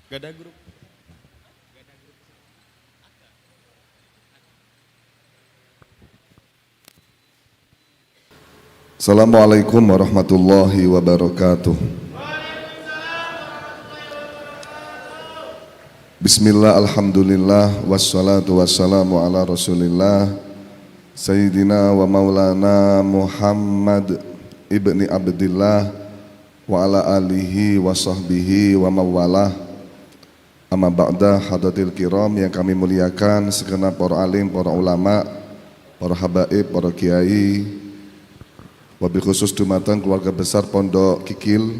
Gak ada grup. Assalamualaikum warahmatullahi wabarakatuh. Bismillah, alhamdulillah, wassalatu wassalamu ala rasulillah Sayyidina wa maulana Muhammad ibni Abdillah wa ala alihi wa sahbihi wa mawalah. Amma ba'da, hadatil kiram yang kami muliakan, segenap para alim, para ulama, para habaib, para kiai, wabil khusus dumateng keluarga besar Pondok Kikil,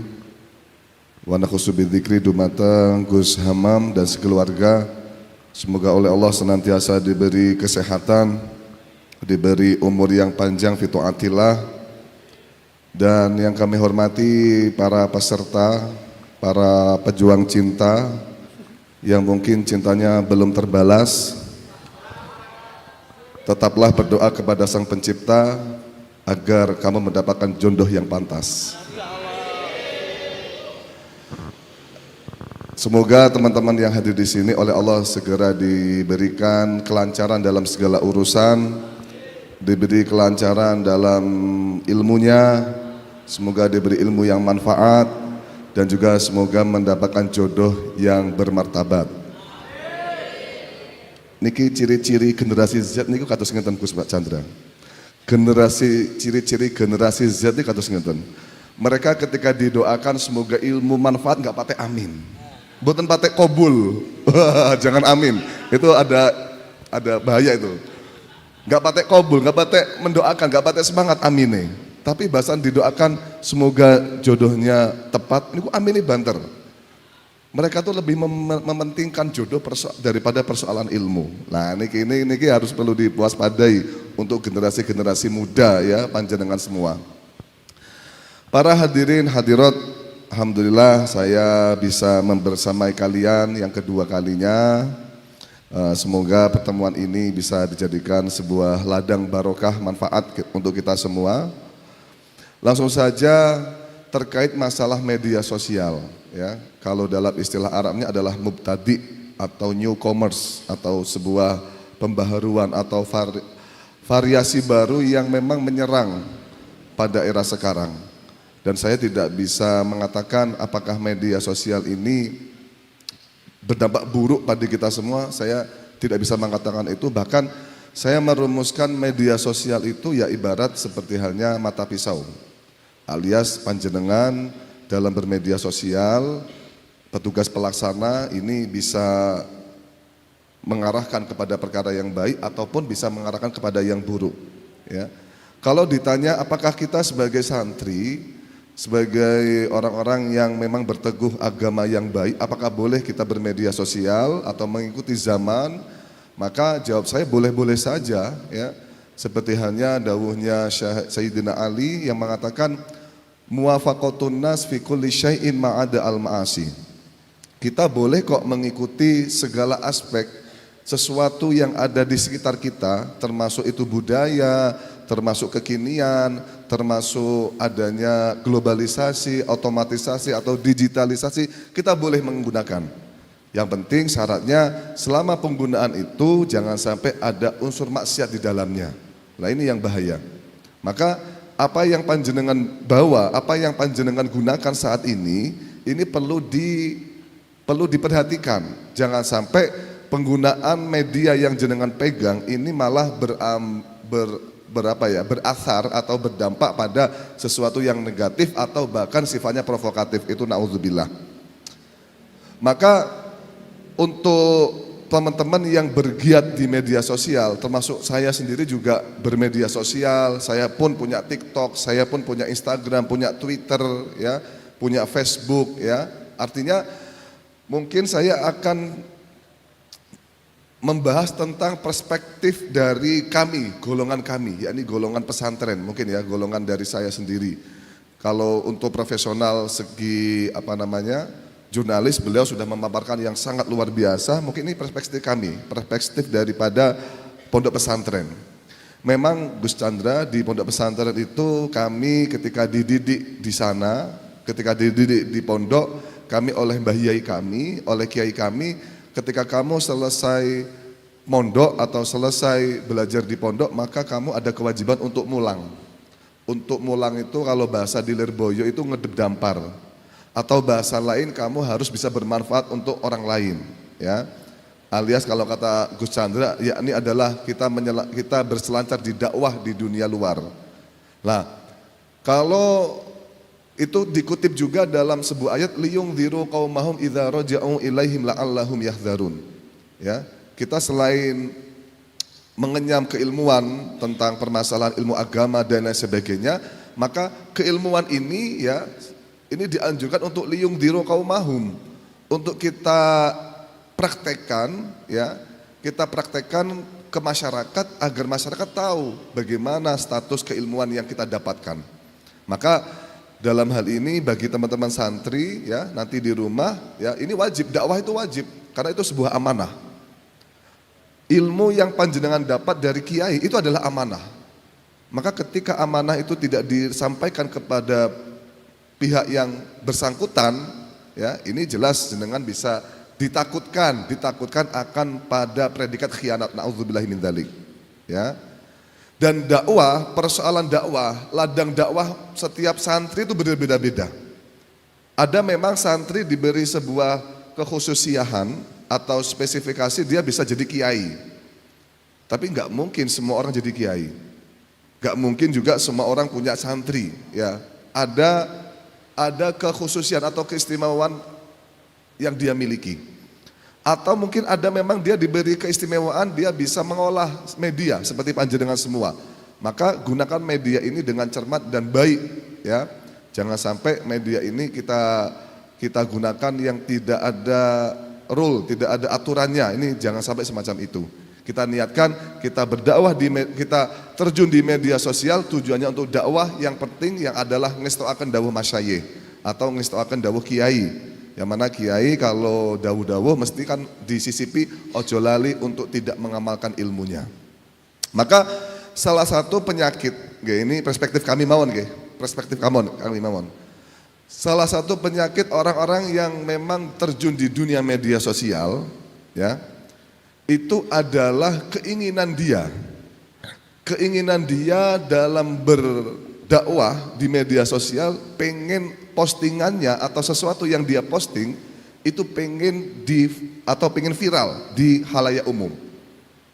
wa nakhusu bidzikri dumateng Gus Hamam dan sekeluarga. Semoga oleh Allah senantiasa diberi kesehatan, diberi umur yang panjang fi taatillah. Dan yang kami hormati para peserta, para pejuang cinta yang mungkin cintanya belum terbalas, tetaplah berdoa kepada Sang Pencipta agar kamu mendapatkan jodoh yang pantas. Semoga teman-teman yang hadir di sini oleh Allah segera diberikan kelancaran dalam segala urusan, diberi kelancaran dalam ilmunya, semoga diberi ilmu yang manfaat, dan juga semoga mendapatkan jodoh yang bermartabat. Niki ciri-ciri generasi Z niku kados ngeten Gus Pak Chandra. Ciri-ciri generasi Z itu kados ngeten. Mereka ketika didoakan semoga ilmu manfaat nggak pakai amin. Mboten pakai kobul. Jangan amin. Itu ada bahaya itu. Nggak pakai kobul, nggak pakai mendoakan, nggak pakai semangat amine. Tapi bahasan didoakan semoga jodohnya tepat. Ini amini banter. Mereka tuh lebih mementingkan jodoh daripada persoalan ilmu. Nah, ini harus perlu diwaspadai untuk generasi-generasi muda ya, panjenengan semua. Para hadirin hadirat, alhamdulillah saya bisa membersamai kalian yang kedua kalinya. Semoga pertemuan ini bisa dijadikan sebuah ladang barokah manfaat untuk kita semua. Langsung saja terkait masalah media sosial ya. Kalau dalam istilah Arabnya adalah mubtadi atau newcomers atau sebuah pembaharuan atau variasi baru yang memang menyerang pada era sekarang. Dan saya tidak bisa mengatakan apakah media sosial ini berdampak buruk pada kita semua. Saya tidak bisa mengatakan itu. Bahkan saya merumuskan media sosial itu ya ibarat seperti halnya mata pisau. Alias panjenengan dalam bermedia sosial, petugas pelaksana ini bisa mengarahkan kepada perkara yang baik ataupun bisa mengarahkan kepada yang buruk ya. Kalau ditanya apakah kita sebagai santri, sebagai orang-orang yang memang berteguh agama yang baik, apakah boleh kita bermedia sosial atau mengikuti zaman? Maka jawab saya boleh-boleh saja ya. Seperti halnya dawuhnya Sayyidina Ali yang mengatakan muwafaqatun nas fi kulli syai'in ma'ada al-ma'asi. Kita boleh kok mengikuti segala aspek sesuatu yang ada di sekitar kita, termasuk itu budaya, termasuk kekinian, termasuk adanya globalisasi, otomatisasi atau digitalisasi, kita boleh menggunakan. Yang penting syaratnya selama penggunaan itu jangan sampai ada unsur maksiat di dalamnya. Nah ini yang bahaya. Maka apa yang panjenengan bawa, apa yang panjenengan gunakan saat ini perlu diperhatikan. Jangan sampai penggunaan media yang jenengan pegang ini malah berasar atau berdampak pada sesuatu yang negatif atau bahkan sifatnya provokatif. Itu naudzubillah. Maka untuk teman-teman yang bergiat di media sosial, termasuk saya sendiri juga bermedia sosial, saya pun punya TikTok, saya pun punya Instagram, punya Twitter, ya, punya Facebook, ya. Artinya mungkin saya akan membahas tentang perspektif dari kami, golongan kami, yakni golongan pesantren, mungkin ya, golongan dari saya sendiri. Kalau untuk profesional segi jurnalis, beliau sudah memaparkan yang sangat luar biasa. Mungkin ini perspektif kami, perspektif daripada pondok pesantren. Memang Gus Chandra, di pondok pesantren itu kami ketika dididik di sana, ketika dididik di pondok, kami oleh mbah yai kami, oleh kiai kami, ketika kamu selesai mondok atau selesai belajar di pondok, maka kamu ada kewajiban untuk mulang. Untuk mulang itu kalau bahasa di Lirboyo itu ngedebdampar, atau bahasa lain kamu harus bisa bermanfaat untuk orang lain, ya. Alias kalau kata Gus Chandra, yakni adalah kita berselancar di dakwah di dunia luar. Nah, kalau itu dikutip juga dalam sebuah ayat, liyungdziru qaumahum idza raja'u ilaihim la'allahum yahdharun. Ya, kita selain mengenyam keilmuan tentang permasalahan ilmu agama dan lain sebagainya, maka keilmuan ini ya, ini dianjurkan untuk liyungdziru qaumahum, untuk kita praktekkan ya, kita praktekkan ke masyarakat agar masyarakat tahu bagaimana status keilmuan yang kita dapatkan. Maka dalam hal ini bagi teman-teman santri ya, nanti di rumah ya, ini wajib, dakwah itu wajib karena itu sebuah amanah. Ilmu yang panjenengan dapat dari kiai itu adalah amanah. Maka ketika amanah itu tidak disampaikan kepada pihak yang bersangkutan ya, ini jelas jenengan bisa ditakutkan akan pada predikat khianat, naudzubillahi min dzalik. Ya. Dan dakwah, persoalan dakwah, ladang dakwah setiap santri itu berbeda-beda. Ada memang santri diberi sebuah kekhususiahan atau spesifikasi dia bisa jadi kiai. Tapi nggak mungkin semua orang jadi kiai. Nggak mungkin juga semua orang punya santri. Ya, ada kekhususian atau keistimewaan yang dia miliki. Atau mungkin ada memang dia diberi keistimewaan, dia bisa mengolah media seperti panjenengan semua. Maka gunakan media ini dengan cermat dan baik, ya. Jangan sampai media ini kita gunakan yang tidak ada rule, tidak ada aturannya. Ini jangan sampai semacam itu. Kita niatkan kita berdakwah kita terjun di media sosial tujuannya untuk dakwah, yang penting yang adalah ngestoaken dawuh masyayikh atau ngestoaken dawuh kiai. Yang mana kiai kalau dawuh-dawuh mesti kan disisipi ojo lali untuk tidak mengamalkan ilmunya. Maka salah satu penyakit, ini perspektif kami mawon perspektif kami mawon. Salah satu penyakit orang-orang yang memang terjun di dunia media sosial, ya, itu adalah keinginan dia dalam berdakwah di media sosial, pengen postingannya atau sesuatu yang dia posting itu pengen viral di halayak umum.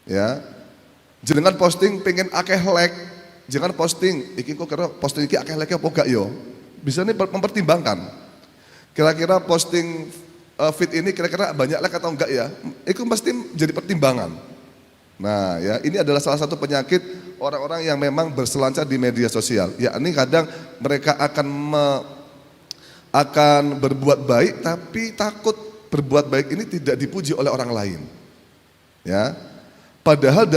Ya, jenengan posting pengen akeh like, jangan posting iki kok kira posting iki akeh like apa gak yo. Bisa nih mempertimbangkan. Kira-kira posting feed ini kira-kira banyak like atau enggak ya? Itu pasti jadi pertimbangan. Nah, ya, ini adalah salah satu penyakit orang-orang yang memang berselancar di media sosial. Ya, ini kadang mereka akan berbuat baik tapi takut berbuat baik ini tidak dipuji oleh orang lain. Ya. Padahal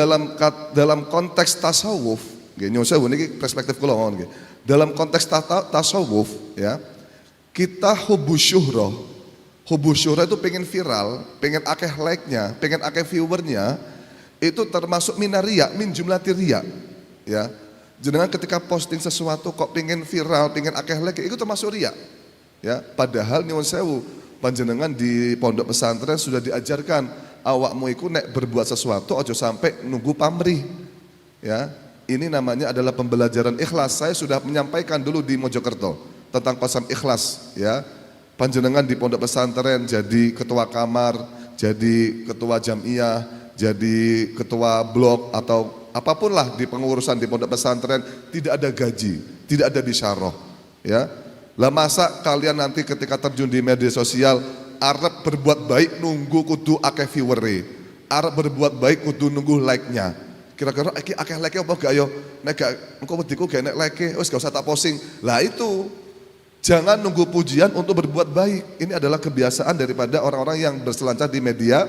dalam konteks tasawuf, ini perspektif kula ngono nggih. Dalam konteks tasawuf ya, kita hubbu syuhrah itu pengen viral, pengen akeh like-nya, pengen akeh viewernya, itu termasuk minaria, min jumlati riya. Ya. Jenengan ketika posting sesuatu kok pengen viral, pengen akeh like, itu termasuk riya. Ya, padahal nyuwun sewu, panjenengan di pondok pesantren sudah diajarkan awakmu iku nek berbuat sesuatu ojo sampai nunggu pamrih. Ya, ini namanya adalah pembelajaran ikhlas. Saya sudah menyampaikan dulu di Mojokerto tentang konsep ikhlas. Ya, panjenengan di pondok pesantren jadi ketua kamar, jadi ketua jamiah, jadi ketua blok atau apapun lah di pengurusan di pondok pesantren, tidak ada gaji, tidak ada bisyarah. Ya. Lah masa kalian nanti ketika terjun di media sosial arep berbuat baik nunggu kudu akeh viewere, arep berbuat baik kudu nunggu like-nya. Kira-kira iki akeh like apa gak yo? Nek gak engko wediku gak nek like, wis gak usah tak posting. Lah itu jangan nunggu pujian untuk berbuat baik. Ini adalah kebiasaan daripada orang-orang yang berselancar di media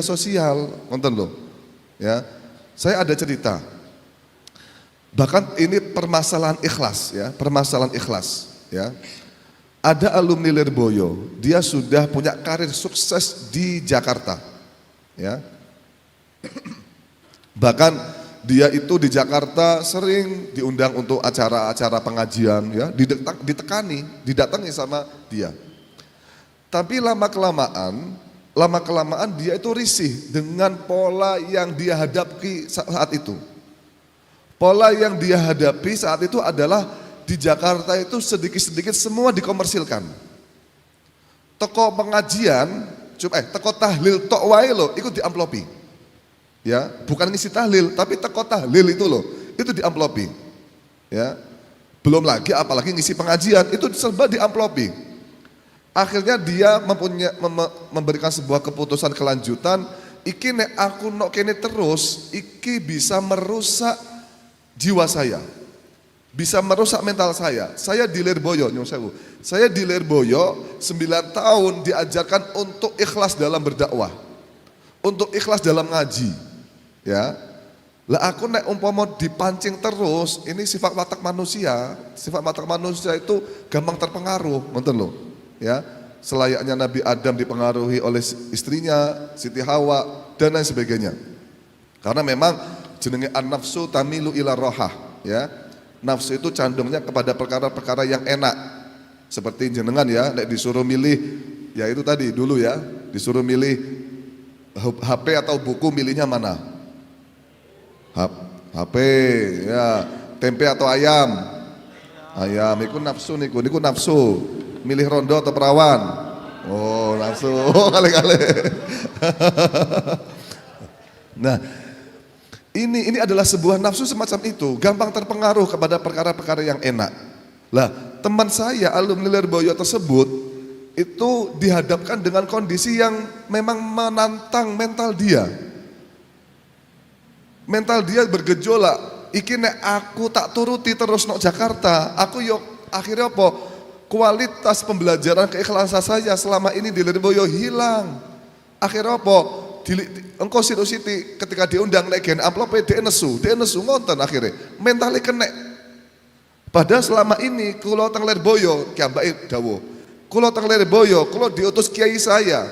sosial. Nonton loh. Ya. Saya ada cerita. Bahkan ini permasalahan ikhlas ya, permasalahan ikhlas. Ya, ada alumni Lirboyo, dia sudah punya karir sukses di Jakarta. Ya, bahkan dia itu di Jakarta sering diundang untuk acara-acara pengajian. Ya, didatangi sama dia. Tapi lama-kelamaan dia itu risih dengan pola yang dia hadapi saat itu. Pola yang dia hadapi saat itu adalah di Jakarta itu sedikit-sedikit semua dikomersilkan. Toko pengajian, teko tahlil tok wae lo, ikut diamplopi. Ya, bukan ngisi tahlil, tapi teko tahlil itu loh, itu diamplopi. Ya, belum lagi apalagi ngisi pengajian, itu serba diamplopi. Akhirnya dia memberikan sebuah keputusan kelanjutan, iki nek aku nok kene terus, iki bisa merusak jiwa saya. Bisa merusak mental saya. Saya di Lirboyo, saya di Lirboyo 9 tahun diajarkan untuk ikhlas dalam berdakwah. Untuk ikhlas dalam ngaji. Ya. Lah aku nek umpama dipancing terus, ini sifat watak manusia. Sifat watak manusia itu gampang terpengaruh, ngoten lho. Ya, selayaknya Nabi Adam dipengaruhi oleh istrinya, Siti Hawa dan lain sebagainya. Karena memang jenenge an-nafsu tamilu ila rohah, ya. Nafsu itu condongnya kepada perkara-perkara yang enak. Seperti jenengan ya, nek disuruh milih, ya itu tadi dulu ya, disuruh milih HP atau buku, milihnya mana? HP, ya. Tempe atau ayam? Ayam, itu nafsu niku nafsu. Milih rondo atau perawan? Oh, nafsu. Oh, kali-kali. Nah, ini adalah sebuah nafsu semacam itu, gampang terpengaruh kepada perkara-perkara yang enak. Lah, teman saya alumni Lirboyo tersebut itu dihadapkan dengan kondisi yang memang menantang mental dia. Mental dia bergejolak. Iki nek aku tak turuti terus nok Jakarta, aku yo akhirnya apa? Kualitas pembelajaran keikhlasan saya selama ini di Lirboyo hilang. Akhirnya apa? Engkau Siti ketika diundang nek gen amplop dia nesu ngonten akhirnya mentalnya kena. Padahal selama ini kula teng Lirboyo kiambake dawuh. Kula teng Lirboyo, kula diutus kiai saya.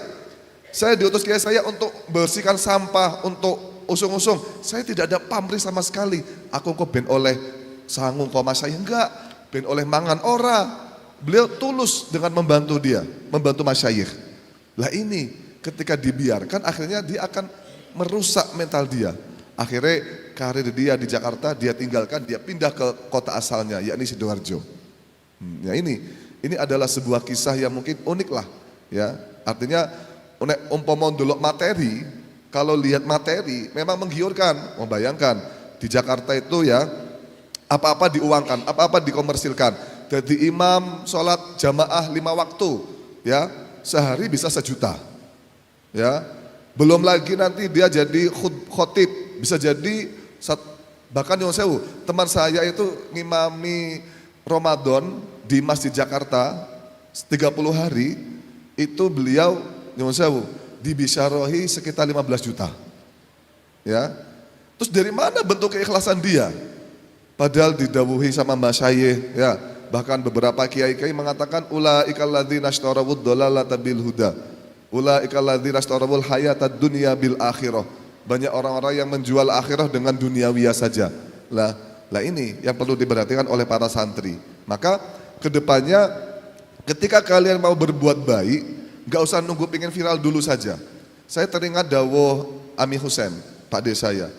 Saya diutus kiai saya untuk bersihkan sampah, untuk usung-usung. Saya tidak ada pamrih sama sekali. Aku kok ben oleh sangung koma saya enggak, ben oleh mangan ora. Beliau tulus dengan membantu dia, membantu masyayikh. Lah ini ketika dibiarkan akhirnya dia akan merusak mental dia. Akhirnya karir dia di Jakarta dia tinggalkan, dia pindah ke kota asalnya yakni Sidoarjo. Ya ini adalah sebuah kisah yang mungkin unik lah ya. Artinya umpama ndelok materi, kalau lihat materi memang menggiurkan. Membayangkan di Jakarta itu ya apa-apa diuangkan, apa-apa dikomersilkan. Jadi imam sholat jamaah 5 waktu, ya sehari bisa 1 juta, ya belum lagi nanti dia jadi khotib, bisa jadi bahkan yang sewu teman saya itu ngimami Ramadan di Masjid Jakarta 30 hari itu beliau yang sewu dibisyarohi sekitar 15 juta, ya terus dari mana bentuk keikhlasan dia? Padahal didawuhi sama masyayikh, ya. Bahkan beberapa kiai-kiai mengatakan ulaikal ladzina ishtarawud dhalalata bil huda. Ulaikal ladzina ishtarawul hayatad dunya bil akhirah. Banyak orang-orang yang menjual akhirah dengan duniawiya saja. Lah ini yang perlu diperhatikan oleh para santri. Maka kedepannya ketika kalian mau berbuat baik, enggak usah nunggu pengen viral dulu saja. Saya teringat dawuh Ami Husain, Pak D saya.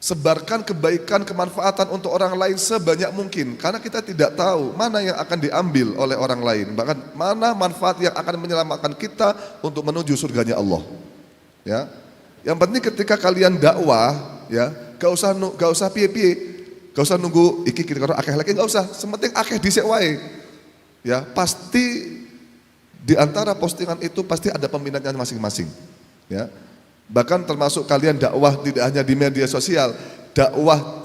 Sebarkan kebaikan, kemanfaatan untuk orang lain sebanyak mungkin. Karena kita tidak tahu mana yang akan diambil oleh orang lain. Bahkan mana manfaat yang akan menyelamatkan kita untuk menuju surganya Allah. Ya, yang penting ketika kalian dakwah, ya, gak usah piye-piye, gak usah nunggu iki kira-kira akeh lagi, gak usah. Sementing akeh dhisik wae. Ya, pasti di antara postingan itu pasti ada peminatnya masing-masing. Ya. Bahkan termasuk kalian dakwah tidak hanya di media sosial, dakwah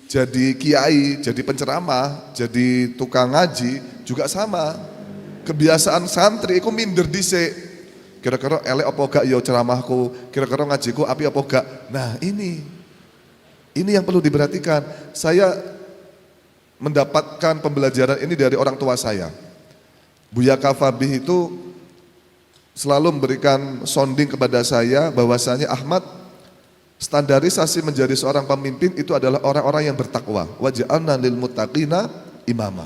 jadi kiai, jadi penceramah, jadi tukang ngaji juga sama. Kebiasaan santri itu minder dhisik. Kira-kira elek apa gak ya ceramahku, kira-kira ngajiku api apa gak. Nah, ini yang perlu diperhatikan. Saya mendapatkan pembelajaran ini dari orang tua saya. Buya Kafabih itu selalu memberikan sounding kepada saya bahwasanya Ahmad, standarisasi menjadi seorang pemimpin itu adalah orang-orang yang bertakwa. Wa ja'alna lil muttaqina imama.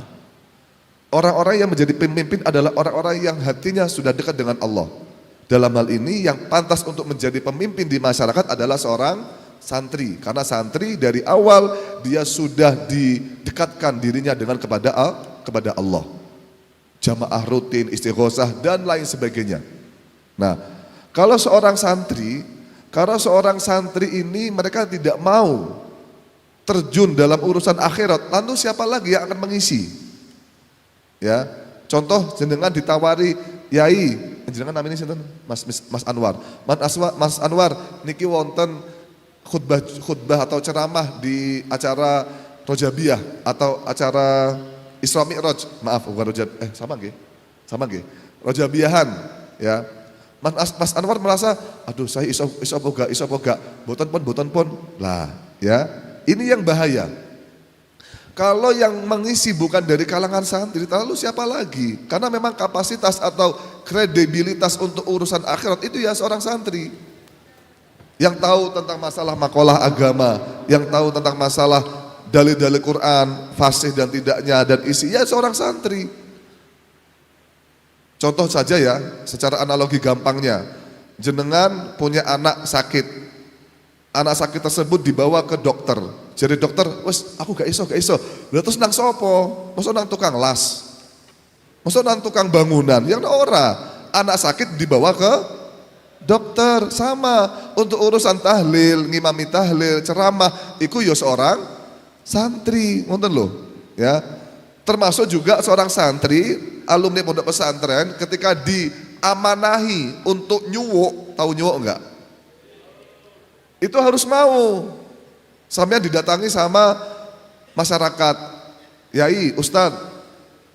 Orang-orang yang menjadi pemimpin adalah orang-orang yang hatinya sudah dekat dengan Allah. Dalam hal ini yang pantas untuk menjadi pemimpin di masyarakat adalah seorang santri. Karena santri dari awal dia sudah didekatkan dirinya dengan kepada Allah. Jamaah rutin, istighosah dan lain sebagainya. Nah, kalau seorang santri ini mereka tidak mau terjun dalam urusan akhirat, lalu siapa lagi yang akan mengisi? Ya, contoh jenengan ditawari, yai, jenengan namanya sinten? Mas Anwar. Mas Anwar niki wonten khutbah atau ceramah di acara Rojabiyah atau acara Isra Mi'raj. Maaf, bukan sama nggih. Rojabiyahan, ya. Mas Anwar merasa, aduh saya iso boga, boten pun. Lah, ya. Ini yang bahaya. Kalau yang mengisi bukan dari kalangan santri, lalu siapa lagi? Karena memang kapasitas atau kredibilitas untuk urusan akhirat itu ya seorang santri. Yang tahu tentang masalah makalah agama, yang tahu tentang masalah dalil-dalil Quran, fasih dan tidaknya dan isi, ya seorang santri. Contoh saja ya, secara analogi gampangnya, jenengan punya anak sakit. Anak sakit tersebut dibawa ke dokter. Jadi dokter, wes aku gak iso. Lah terus nang sopo? Masa nang tukang las? Masa nang tukang bangunan? Yang ora. Anak sakit dibawa ke dokter. Sama untuk urusan tahlil, ngimami tahlil, ceramah, iku ya seorang santri, ngoten lho, ya. Termasuk juga seorang santri, alumni pondok pesantren ketika diamanahi untuk nyuwuk, tahu nyuwuk enggak? Itu harus mau. Sampai didatangi sama masyarakat. Yai, Ustadz,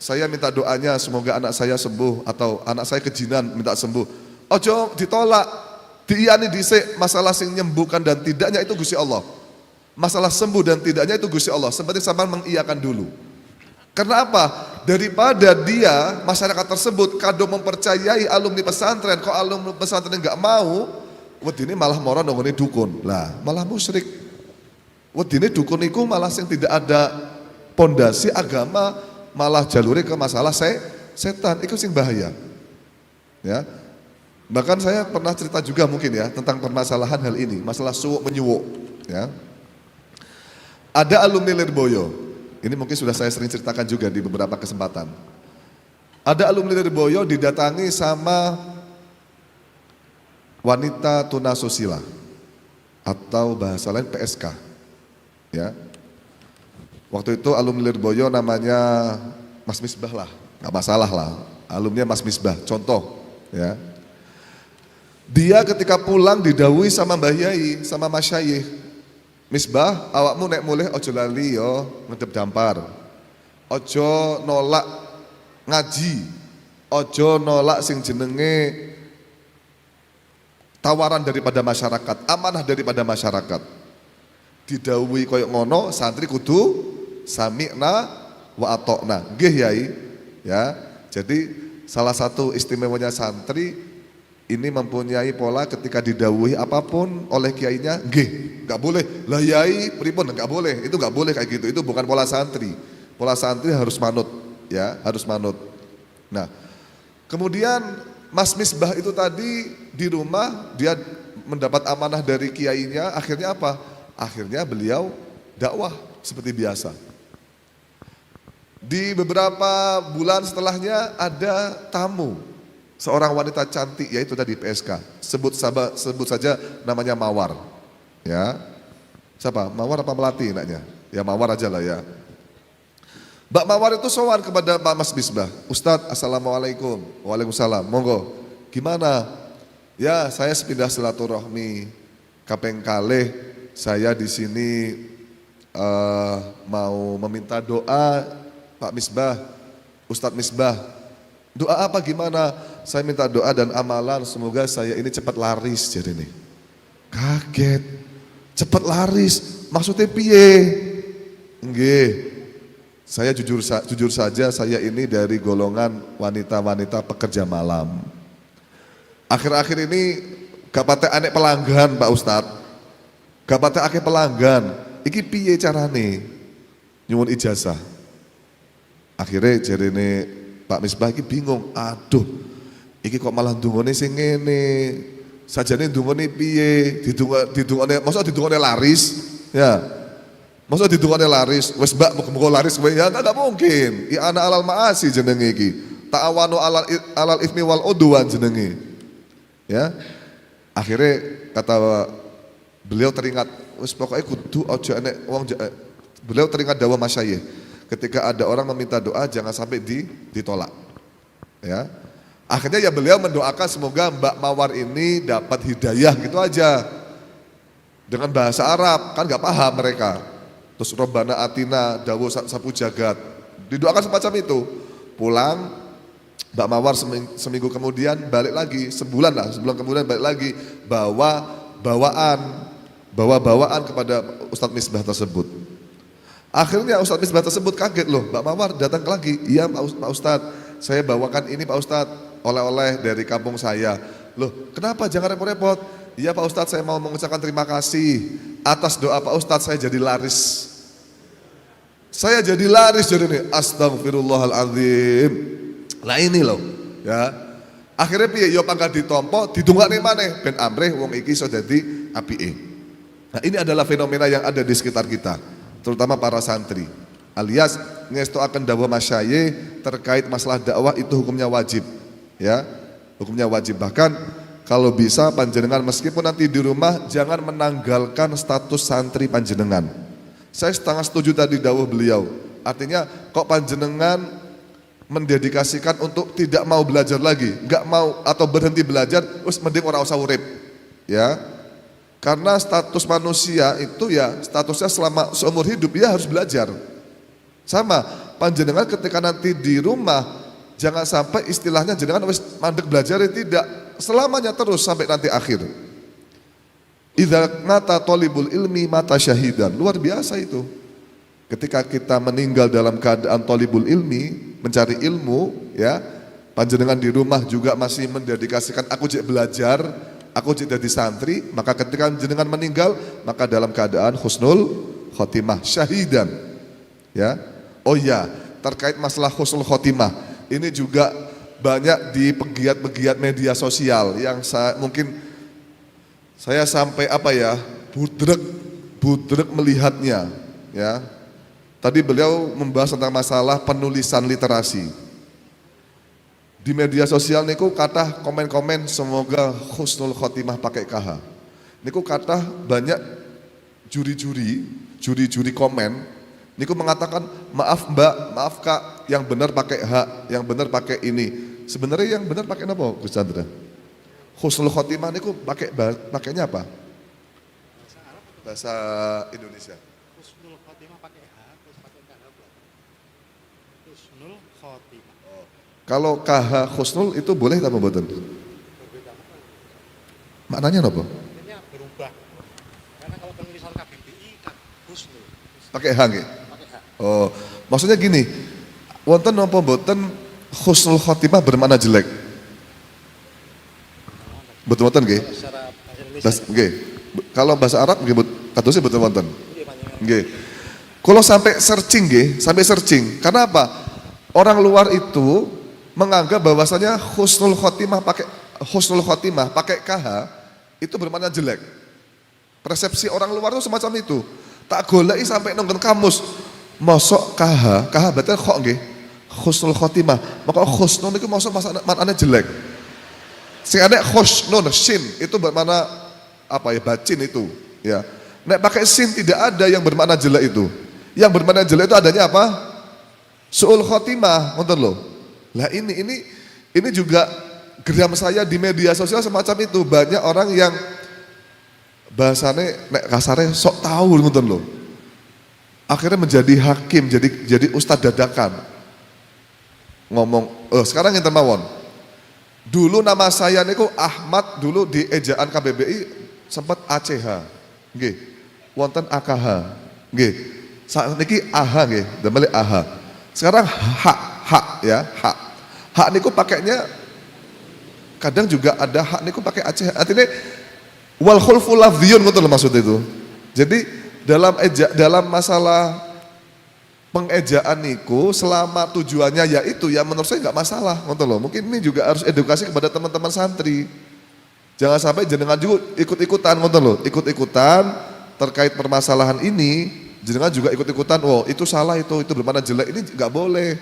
saya minta doanya semoga anak saya sembuh atau anak saya kejinan minta sembuh. Ojo ditolak, diiyani dhisik, masalah sing nyembuhkan dan tidaknya itu Gusti Allah. Masalah sembuh dan tidaknya itu Gusti Allah. Seperti sama mengiyakan dulu. Karena apa? Daripada dia masyarakat tersebut kado mempercayai alumni pesantren, kok alumni pesantren enggak mau, wedine malah moro nongone dukun. Lah, malah musyrik. Wedine dukun iku malah yang tidak ada pondasi agama, malah jalure ke masalah setan. Itu sing bahaya. Ya. Bahkan saya pernah cerita juga mungkin ya tentang permasalahan hal ini, masalah suwuk menyuwuk, ya. Ada alumni Lirboyo. Ini mungkin sudah saya sering ceritakan juga di beberapa kesempatan. Ada alumni Lirboyo didatangi sama wanita tunasusila atau bahasa lain PSK. Ya, waktu itu alumni Lirboyo namanya Mas Misbah lah, nggak masalah lah, alumni Mas Misbah. Contoh, ya, dia ketika pulang didawuhi sama Mbah Yai, sama Mas Syayikh, Misbah, awakmu nek mulih ojo lali yo ngedep dampar, ojo nolak ngaji, ojo nolak sing jenenge tawaran daripada masyarakat, amanah daripada masyarakat. Didhawuhi koyok ngono, santri kudu sami'na wa atokna. Nggih Yai, ya. Jadi salah satu istimewanya santri ini mempunyai pola ketika didhawuhi apapun oleh kiainya, nggih, enggak boleh. Lah Yai pripun enggak boleh. Itu enggak boleh kayak gitu. Itu bukan pola santri. Pola santri harus manut, ya, harus manut. Nah, kemudian Mas Misbah itu tadi di rumah dia mendapat amanah dari kiainya, akhirnya apa? Akhirnya beliau dakwah seperti biasa. Di beberapa bulan setelahnya ada tamu, seorang wanita cantik yaitu tadi PSK. Sebut saja namanya Mawar. Ya. Siapa? Mawar apa Melati enaknya? Ya Mawar aja lah ya. Mbak Mawar itu sowan kepada Pak Mas Misbah. Ustadz, assalamualaikum. Waalaikumsalam. Monggo. Gimana? Ya saya sepindah silaturahmi kaping kalih. Saya di sini mau meminta doa Pak Misbah, Ustadz Misbah. Doa apa gimana? Saya minta doa dan amalan semoga saya ini cepat laris jadi nih. Kaget, cepat laris, maksudnya piye? Nggih, saya jujur saja saya ini dari golongan wanita-wanita pekerja malam. Akhir-akhir ini gak patek anek pelanggan Pak Ustadz. Gak patek akeh pelanggan, iki piye carane nyuwun ijazah? Akhirnya jarene Pak Misbah iki bingung, aduh iki kok malah ndungone sing ngene. Sajane ndungone piye? Didungone mosok didungone laris? Ya. Mosok didungone laris? Wis Mbak muga-muga laris kowe ya enggak mungkin. Ya ana alal maasi jenenge iki. Ta'awanu alal ismi wal udwan jenenge. Ya. Akhirnya kata beliau teringat, wis pokoknya kudu aja enek wong beliau teringat dawuh masyayikh. Ketika ada orang meminta doa jangan sampai ditolak. Ya. Akhirnya ya beliau mendoakan semoga Mbak Mawar ini dapat hidayah gitu aja. Dengan bahasa Arab, kan gak paham mereka. Terus Robbana Atina, dawuh sapu jagat. Didoakan semacam itu. Pulang, Mbak Mawar seminggu kemudian balik lagi, sebulan kemudian balik lagi. Bawa bawaan kepada Ustadz Misbah tersebut. Akhirnya Ustadz Misbah tersebut kaget loh, Mbak Mawar datang lagi. Iya Pak Ustadz, saya bawakan ini Pak Ustadz, oleh-oleh dari kampung saya. Loh, kenapa jangan repot-repot? Iya Pak Ustadz, saya mau mengucapkan terima kasih atas doa Pak Ustadz, saya jadi laris. Saya jadi laris jadi ini. Astagfirullahaladzim. Lah ini loh, ya. Akhirnya piye yo pangkat ditompo, didongakne maneh ben amrih wong iki iso dadi apike. Nah, ini adalah fenomena yang ada di sekitar kita, terutama para santri. Alias ngestoaken dawuh masyayikh terkait masalah dakwah itu hukumnya wajib. Ya, hukumnya wajib. Bahkan kalau bisa panjenengan meskipun nanti di rumah jangan menanggalkan status santri panjenengan. Saya setengah setuju tadi dawuh beliau. Artinya kok panjenengan mendedikasikan untuk tidak mau belajar lagi, nggak mau atau berhenti belajar, terus mending ora usah urip. Ya. Karena status manusia itu ya statusnya selama seumur hidup dia harus belajar. Sama panjenengan ketika nanti di rumah jangan sampai istilahnya jenengan wis mandek belajar tidak, selamanya terus sampai nanti akhir. Idza mata thalibul ilmi mata syahidan. Luar biasa itu. Ketika kita meninggal dalam keadaan thalibul ilmi, mencari ilmu, ya, panjenengan di rumah juga masih mendedikasikan aku jek belajar, aku jek jadi santri, maka ketika jenengan meninggal, maka dalam keadaan husnul khotimah, syahidan. Ya. Oh ya, terkait masalah husnul khotimah, ini juga banyak di pegiat-pegiat media sosial yang mungkin saya sampai budrek melihatnya, ya. Tadi beliau membahas tentang masalah penulisan literasi. Di media sosial niku kata komen-komen semoga husnul khotimah pakai KH. Niku kata banyak juri-juri komen niku mengatakan maaf Mbak, maaf Kak, yang benar pakai H, yang benar pakai ini. Sebenarnya yang benar pakai apa, Gus Chandra? Husnul khotimah niku pakainya apa? Bahasa Arab atau bahasa Indonesia? husnul khotimah pakai H, terus pakai KH. Husnul khotimah. Kalau KH husnul itu boleh atau mboten? Berbeda makna. Maknanya apa? Maknanya berubah. Karena kalau penulisan KBBI kan husnul. Pakai H nggih? Pakai H. Oh, maksudnya gini, wonten napa mboten husnul khotimah bermakna jelek? Betul wonten nggih? Kalau secara bahasa Indonesia. Nggih. Kalau bahasa Arab nggih katosnya betul wonten. Iya, panjenengan. Nggih. Kalau sampai searching. Karena apa? Orang luar itu menganggap bahwasanya husnul khotimah pakai KH itu bermakna jelek. Persepsi orang luar itu semacam itu. Tak goleki sampai nonggon kamus. Mosok KH berarti kok nggih? Husnul khotimah. Maka husnul itu mosok maknanya jelek. Sing ada husnun sin itu bermakna apa ya? Bacin itu, ya. Nek pakai sin tidak ada yang bermakna jelek itu. Yang bermakna jelek itu adanya apa? Su'ul khotimah, ngoten lho. Lah ini juga geram saya di media sosial semacam itu. Banyak orang yang bahasane nek kasare sok tahu ngoten lho. Akhirnya menjadi hakim, jadi ustadz dadakan. Ngomong, sekarang ngenten mawon. Dulu nama saya niku Ahmad, dulu di ejaan KBBI sempat ACH. Nggih. Wonten AKH. Nggih. Sakniki AH nggih, damel AH. Sekarang hak ya, hak. Hak niku pakainya kadang juga ada hak niku pakai ACH. Artinya wal khulfu lafdziyun ngoten lho maksud itu. Jadi dalam masalah pengejaan niku selama tujuannya yaitu ya menurut saya nggak masalah, ngoten loh. Mungkin ini juga harus edukasi kepada teman-teman santri. Jangan sampai jenengan juga ikut-ikutan, ngoten loh, ikut-ikutan terkait permasalahan ini, jenengan juga ikut-ikutan, oh itu salah itu bermana jelek, ini nggak boleh.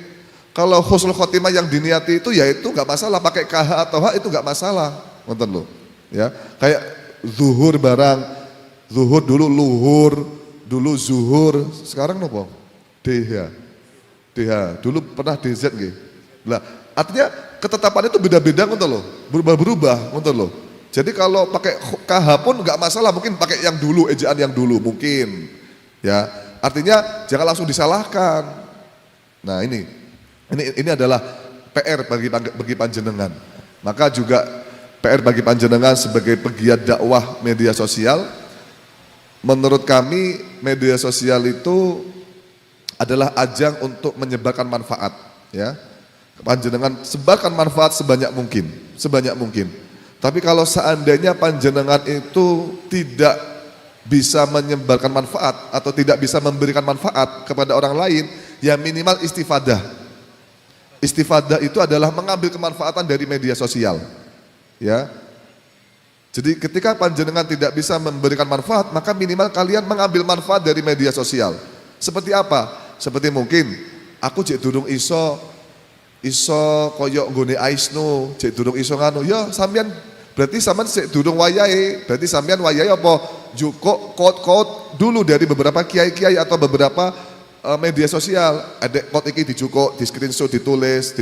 Kalau husnul khotimah yang diniati itu ya itu nggak masalah, pakai KH atau H itu nggak masalah, ngoten loh. Ya, kayak zuhur barang, zuhur dulu luhur, dulu zuhur, sekarang nopo? DH. DH, dulu pernah DZ nggih. Lah, artinya ketetapan itu beda-beda ngoten loh, berubah-berubah ngoten loh. Jadi kalau pakai KH pun nggak masalah, mungkin pakai yang dulu, ejaan yang dulu mungkin. Ya, artinya jangan langsung disalahkan. Nah, ini adalah PR bagi panjenengan. Maka juga PR bagi panjenengan sebagai pegiat dakwah media sosial. Menurut kami media sosial itu adalah ajang untuk menyebarkan manfaat, ya. Panjenengan sebarkan manfaat sebanyak mungkin. Tapi kalau seandainya panjenengan itu tidak bisa menyebarkan manfaat atau tidak bisa memberikan manfaat kepada orang lain, ya minimal istifadah. Istifadah itu adalah mengambil kemanfaatan dari media sosial. Ya. Jadi ketika panjenengan tidak bisa memberikan manfaat, maka minimal kalian mengambil manfaat dari media sosial. Seperti apa? Seperti mungkin aku cek durung iso koyok nggone aisnu, cek durung iso nganu. Ya sampean berarti sampean cek durung wayahe, berarti sampean wayahe apa? Jukuk quote dulu dari beberapa kiai-kiai atau beberapa media sosial. Ada quote iki dijukuk, di screenshot, ditulis.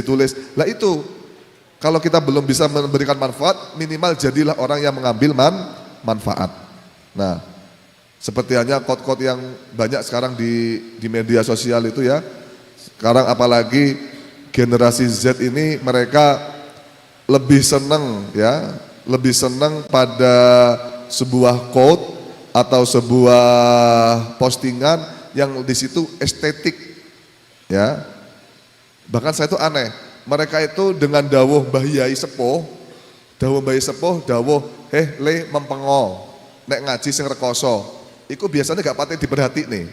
Lah itu kalau kita belum bisa memberikan manfaat, minimal jadilah orang yang mengambil manfaat. Nah, seperti hanya quote-quote yang banyak sekarang di media sosial itu ya. Sekarang apalagi generasi Z ini mereka lebih senang pada sebuah quote atau sebuah postingan yang di situ estetik, ya. Bahkan saya itu aneh, mereka itu dengan dawuh Mbah Yai Sepuh, dawuh le mempengo, nek ngaji sing rekoso, itu biasanya gak patut diperhati nih.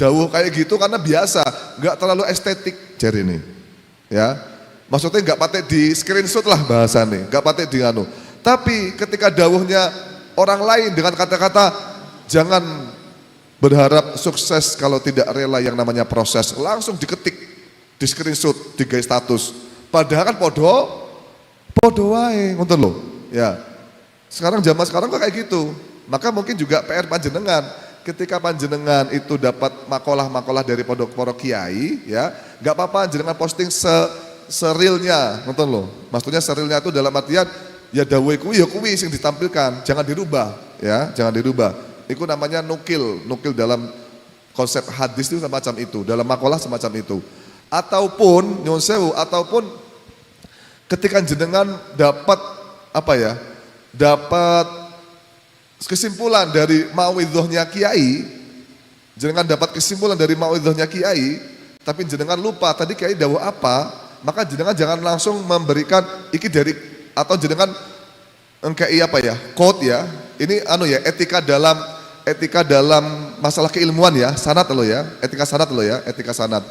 Dawuh kayak gitu karena biasa, gak terlalu estetik jari ini, ya. Maksudnya gak patut di screenshot lah bahasanya, gak patut di anu. Tapi ketika dawuhnya orang lain dengan kata-kata jangan berharap sukses kalau tidak rela yang namanya proses, langsung diketik, di screenshot, di guys status. Padahal kan podo wae, ngoten lho. Ya. Sekarang zaman sekarang kok kayak gitu. Maka mungkin juga PR panjenengan, ketika panjenengan itu dapat makalah-makalah dari pondok kiai, ya, nggak apa-apa jenengan posting serilnya, ngoten lho. Maksudnya serilnya itu dalam artian ya dawuh kuwi ya kuwi sing ditampilkan, jangan dirubah, ya, jangan dirubah. Itu namanya nukil dalam konsep hadis itu semacam itu, dalam makalah semacam itu. Ataupun nyuwun sewu, ataupun ketika jenengan dapat dapat kesimpulan dari mauidhahnya kiai, jenengan dapat kesimpulan dari mauidhahnya kiai, tapi jenengan lupa tadi kiai dawuh apa, maka jenengan jangan langsung memberikan iki dari atau jenengan engkei quote ya. Ini etika dalam masalah keilmuan ya, sanad lo ya, etika sanad.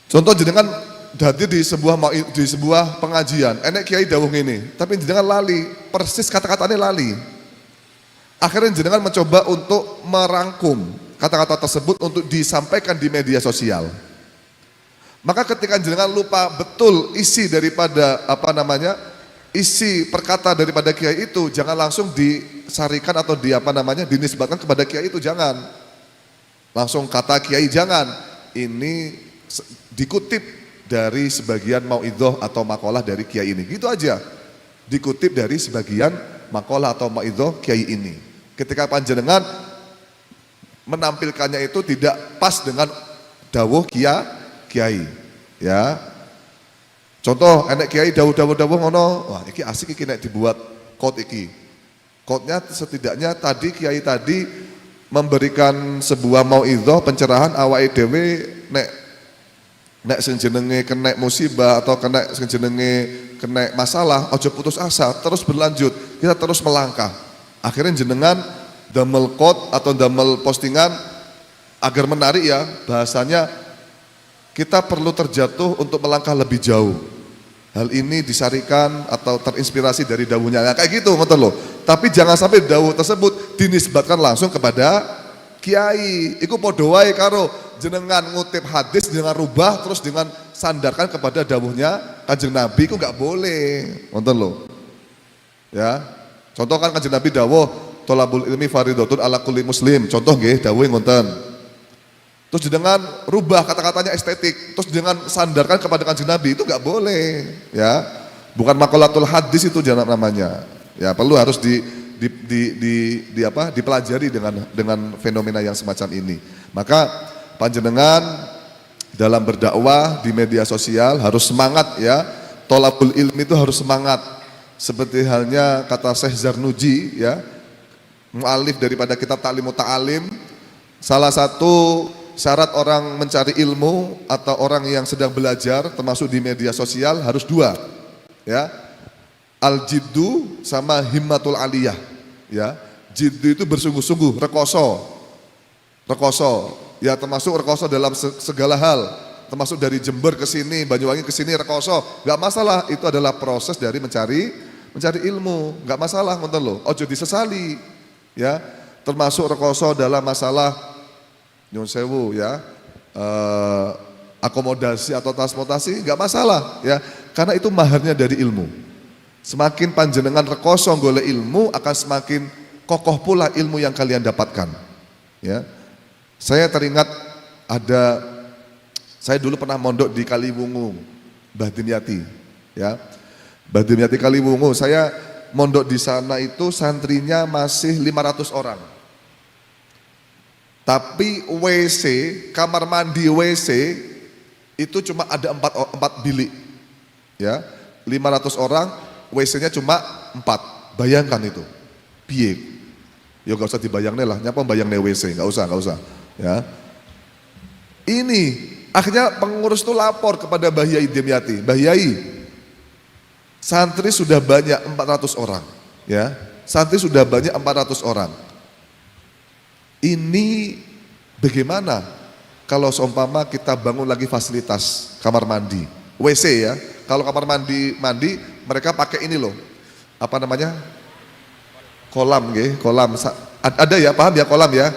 Contoh jenengan hadir di sebuah pengajian, enek kiai dawuh ngene, tapi jenengan lali, persis kata-katanya lali. Akhirnya jenengan mencoba untuk merangkum kata-kata tersebut untuk disampaikan di media sosial. Maka ketika jenengan lupa betul isi daripada isi perkata daripada kiai itu, jangan langsung disarikan atau dinisbatkan kepada kiai itu, jangan. Langsung kata kiai jangan. Ini dikutip dari sebagian mauidhah atau makalah dari kiai ini. Gitu aja. Dikutip dari sebagian makalah atau mauidhah kiai ini. Ketika panjenengan menampilkannya itu tidak pas dengan dawuh kiai, ya. Contoh enek kiai dawuh ngono, wah iki asik iki nek dibuat quote iki. Quote-nya setidaknya tadi kiai tadi memberikan sebuah mauidhah pencerahan awake dhewe nek sing jenenge kena musibah atau sing jenenge kena masalah, ojo putus asa, terus berlanjut, kita terus melangkah. Akhirnya jenengan damel quote atau damel postingan Agar menarik ya, bahasanya kita perlu terjatuh untuk melangkah lebih jauh. Hal ini disarikan atau terinspirasi dari dawuhnya, nah, kayak gitu ngoten loh. Tapi jangan sampai dawuh tersebut dinisbatkan langsung kepada kiai. Iku padha wae karo jenengan ngutip hadis dengan rubah terus dengan sandarkan kepada dawuhnya Kanjeng Nabi, iku nggak boleh. Ngoten loh. Ya. Contoh kan Kanjeng Nabi dawuh thalabul ilmi fardhatun ala kulli muslim. Contoh nggih dawuhe ngoten. Terus dengan rubah kata-katanya estetik, terus dengan sandarkan kepada Kanjeng Nabi, itu nggak boleh, ya. Bukan makolatul hadis itu jangan namanya. Ya perlu harus dipelajari dengan fenomena yang semacam ini. Maka panjenengan dalam berdakwah di media sosial harus semangat ya. Thalabul ilmi itu harus semangat. Seperti halnya kata Syekh Zarnuji ya, mu'alif daripada kitab Ta'limut Ta'alim, salah satu syarat orang mencari ilmu atau orang yang sedang belajar termasuk di media sosial harus dua ya, al-jiddu sama himmatul aliyah ya. Jiddu itu bersungguh-sungguh, rekoso ya, termasuk rekoso dalam segala hal, termasuk dari Jember ke sini, Banyuwangi ke sini rekoso, nggak masalah, itu adalah proses dari mencari ilmu, nggak masalah ngoten lho, ojo disesali ya. Termasuk rekoso dalam masalah nyun sewu ya, akomodasi atau transportasi nggak masalah ya, karena itu maharnya dari ilmu. Semakin panjenengan rekoso golek ilmu, akan semakin kokoh pula ilmu yang kalian dapatkan ya. Saya teringat saya dulu pernah mondok di Kaliwungu, Mbah Dimyati ya, Mbah Dimyati Kaliwungu. Saya mondok di sana itu santrinya masih 500 orang. Tapi WC, kamar mandi WC itu cuma ada 4 bilik ya, 500 orang WC-nya cuma 4. Bayangkan itu piye, ya gak usah dibayangin lah, nyapa bayangne WC, gak usah ya. Ini akhirnya pengurus itu lapor kepada Mbah Yai Dimyati, Mbah Yai, santri sudah banyak 400 orang ya, santri sudah banyak 400 orang. Ini bagaimana kalau seumpama kita bangun lagi fasilitas kamar mandi, WC ya. Kalau kamar mandi mereka pakai ini loh, apa namanya, kolam kolam. Ada ya, paham ya kolam ya.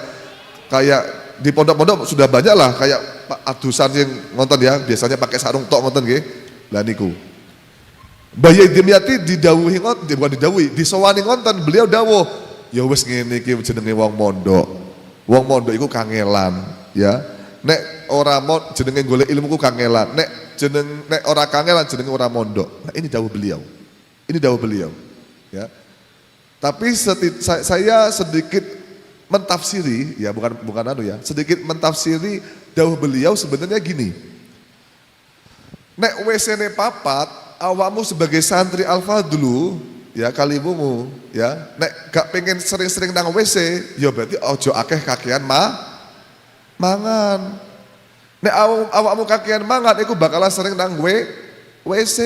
Kayak di pondok-pondok sudah banyak lah, kayak adusan yang ngonton ya, biasanya pakai sarung tok ngonton nggih. Lah niku. Mbah Yai Dimyati didhawuhi ngonton, bukan didhawuhi, disowani ngonton, beliau dawuh, ya wis ngene iki jenenge wong mondok. Wong mondok iku kangelan ya. Nek ora jenenge golek ilmu ku kangelan. Nek ora kangelan jenenge ora mondok. Nah, ini dawuh beliau. Ini dawuh beliau ya. Tapi saya sedikit mentafsiri ya, bukan anu ya. Sedikit mentafsiri dawuh beliau sebenarnya gini. Nek WC-ne papat, awakmu sebagai santri Al-Fadlu ya, Kaliwungu ya, nek gak pengen sering-sering nang WC, ya berarti ojo akeh kakean mangan. Nek awakmu kakean mangan, iku bakalan sering nang WC.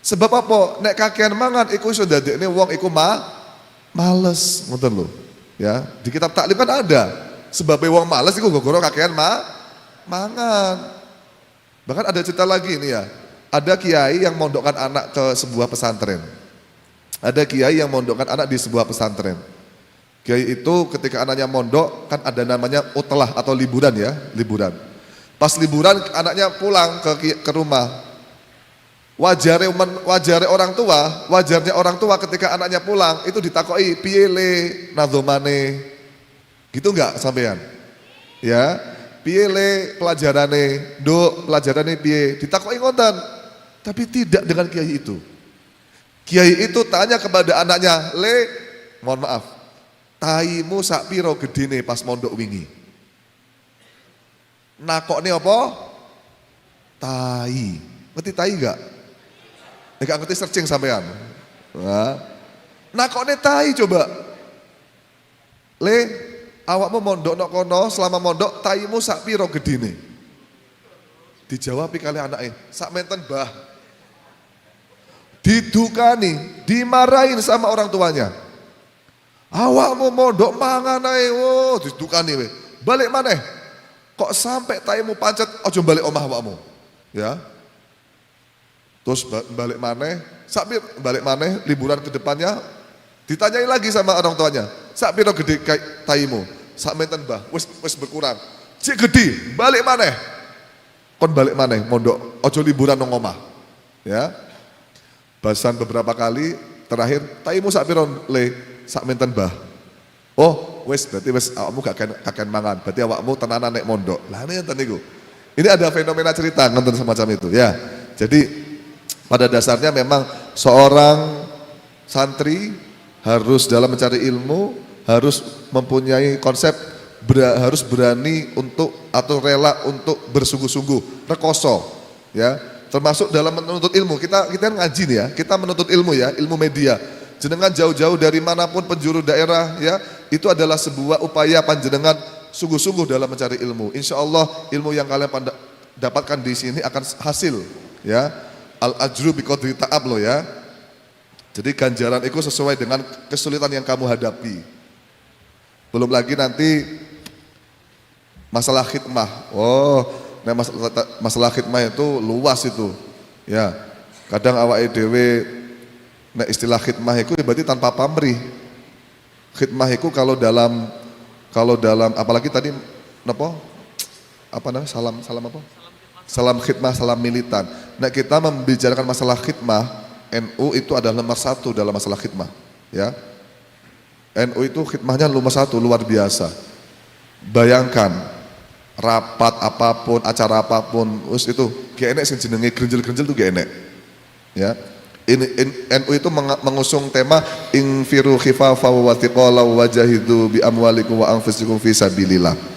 Sebab apa? Nek kakean mangan, iku iso dadekne wong iku males, ngoten lho. Ya, di kitab taklim kan ada. Sebab wong males iku gara-gara kakean mangan. Bahkan ada cerita lagi ini ya. Ada kiai yang mondokkan anak ke sebuah pesantren. Ada kiai yang mondokkan anak di sebuah pesantren. Kiai itu ketika anaknya mondok kan ada namanya utlah atau liburan ya, liburan. Pas liburan anaknya pulang ke rumah. Wajarnya orang tua ketika anaknya pulang itu ditakoki piye le nadhomane. Gitu enggak sampean? Ya, piye le pelajarane, nduk pelajarane piye? Ditakoki ngoten. Tapi tidak dengan kiai itu. Kiai itu tanya kepada anaknya, "Le, mohon maaf, taimu sak piro gedene pas mondok wingi?" Nakokne apa? Tai. Ngerti tai enggak? Enggak ngerti searching sampean. Nah, nakokne tai coba. "Le, awakmu mondok nok kono, selama mondok taimu sak piro gedene?" Dijawab kali anaknya, "Sak menten, Bah." Didukani, dimarahin sama orang tuanya. "Awakmu mondok mangan ae, didukani we. balik maneh. Kok sampai taimu pancet, ojo balik omah awakmu. Ya. Terus balik maneh, sakpir balik maneh liburan ke depannya ditanyai lagi sama orang tuanya. Sakpiro gede taimu? Sak menten Mbah, wis berkurang. Cik gede, balik maneh. Kon balik maneh mondok, ojo liburan nang omah. Ya. Bahasan beberapa kali, terakhir taimu sakpiro le sak menten Mbah. Oh, wis berarti wis awakmu gak akan mangan. Berarti awakmu tenanan nek mondok. Lah ngene niku. Ini ada fenomena cerita nonton semacam itu ya. Jadi pada dasarnya memang seorang santri harus dalam mencari ilmu harus mempunyai konsep harus berani untuk atau rela untuk bersungguh-sungguh, rekoso ya. Termasuk dalam menuntut ilmu. Kita ngaji nih ya, kita menuntut ilmu ya, ilmu media. Jenengan jauh-jauh dari manapun penjuru daerah ya, itu adalah sebuah upaya panjenengan sungguh-sungguh dalam mencari ilmu. Insya Allah ilmu yang kalian dapatkan di sini akan hasil ya. Al-ajru biqadri ta'ab lo ya. Jadi ganjaran itu sesuai dengan kesulitan yang kamu hadapi. Belum lagi nanti masalah khidmah. Oh, nah masalah khidmah itu luas itu. Ya. Kadang awake dhewe nek istilah khidmah itu berarti tanpa pamrih. Khidmah itu kalau dalam apalagi tadi napa? Apa namanya? Salam apa? Salam khidmah, salam militan. Nah kita membicarakan masalah khidmah, NU itu adalah nomor 1 dalam masalah khidmah. Ya, NU itu khidmahnya nomor 1 luar biasa. Bayangkan rapat apapun, acara apapun, itu gak enek sing jenenge grenjel-grenjel itu gak enek. Ya, NU itu mengusung tema infiru khifafa wa thiqala wa jahidu bi amwalikum wa anfusikum fi sabilillah.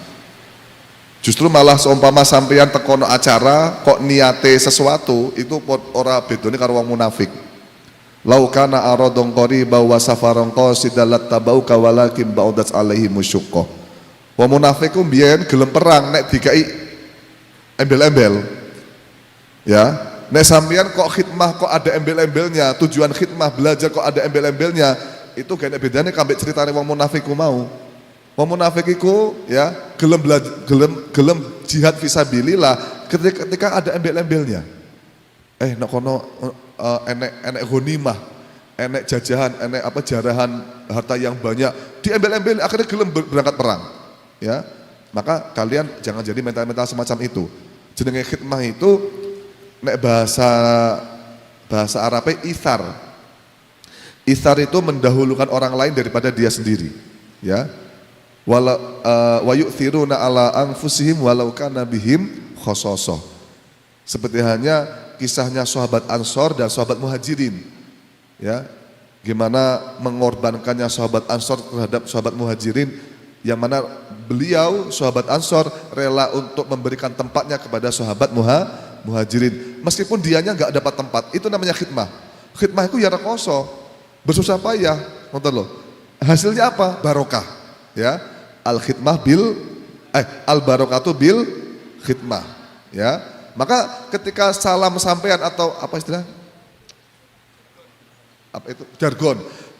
Justru malah seumpama sampeyan tekono acara kok niate sesuatu itu ora bedone karo wong munafik. Lau kana aradun qariba wa safaron qasidan lattabauka walakin ba'udat alaihi musyaqqa. Wong munafik ku mbiyen gelem perang nek dikai embel-embel. Ya, nek sampeyan kok khidmah kok ada embel-embelnya, tujuan khidmah belajar kok ada embel-embelnya, itu gak ada bedane kambek ceritane wong munafik ku mau. Wong munafik iku ya gelem jihad fisabilillah ketika ada embel-embelnya. Nek kono enek ghanimah, enek jajahan, enek apa jarahan harta yang banyak, di embel-embel akhirnya gelem berangkat perang. Ya. Maka kalian jangan jadi mental-mental semacam itu. Jenenge khidmah itu nek bahasa Arabnya ithar. Ithar itu mendahulukan orang lain daripada dia sendiri. Ya. Wa yu'thiruna ala anfusihim walau kana bihim khososoh. Seperti hanya kisahnya sahabat Ansor dan sahabat Muhajirin. Ya, gimana mengorbankannya sahabat Ansor terhadap sahabat Muhajirin, yang mana beliau sahabat Ansor rela untuk memberikan tempatnya kepada sahabat Muhajirin meskipun dianya nggak dapat tempat. Itu namanya khidmah. Khidmah itu ya rekoso, bersusah payah, nonton loh. Hasilnya apa? Barokah. Ya, al-khidmah al barokatu bil khidmah. Ya, maka ketika salam sampean atau apa istilah? Apa itu?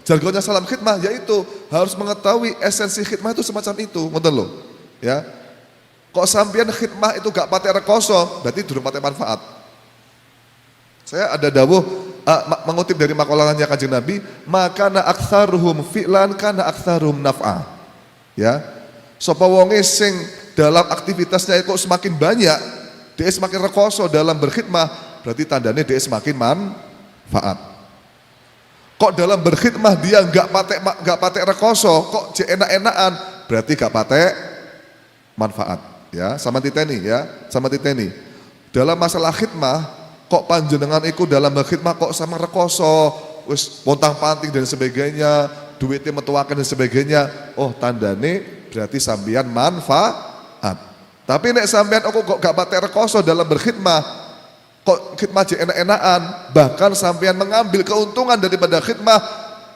Jargonnya salam khidmah yaitu harus mengetahui esensi khidmah itu semacam itu, ngoten lho. Ya. Kok sampean khidmah itu gak patek rekoso, berarti durung patek manfaat. Saya ada dawuh mengutip dari makalahnya Kanjeng Nabi, maka na aktsaruhum fi'lan kana aktsaruhum naf'a. Ya, sapa wonge sing dalam aktivitasnya kok semakin banyak, dia semakin rekoso dalam berkhidmah, berarti tandanya dia semakin manfaat. Kok dalam berkhidmah dia nggak patek rekoso, kok enak-enakan, berarti nggak patek manfaat. Ya, sama titeni ya, sama titeni. Dalam masalah khidmah, kok panjenengan iku dalam berkhidmah kok sama rekoso, wis pontang-panting dan sebagainya, duitnya metuakan dan sebagainya, oh tandane berarti sampeyan manfaat. Tapi nek sampeyan kok gak patek rekoso dalam berkhidmah, kok khidmah je enak-enakan, bahkan sampeyan mengambil keuntungan daripada khidmah,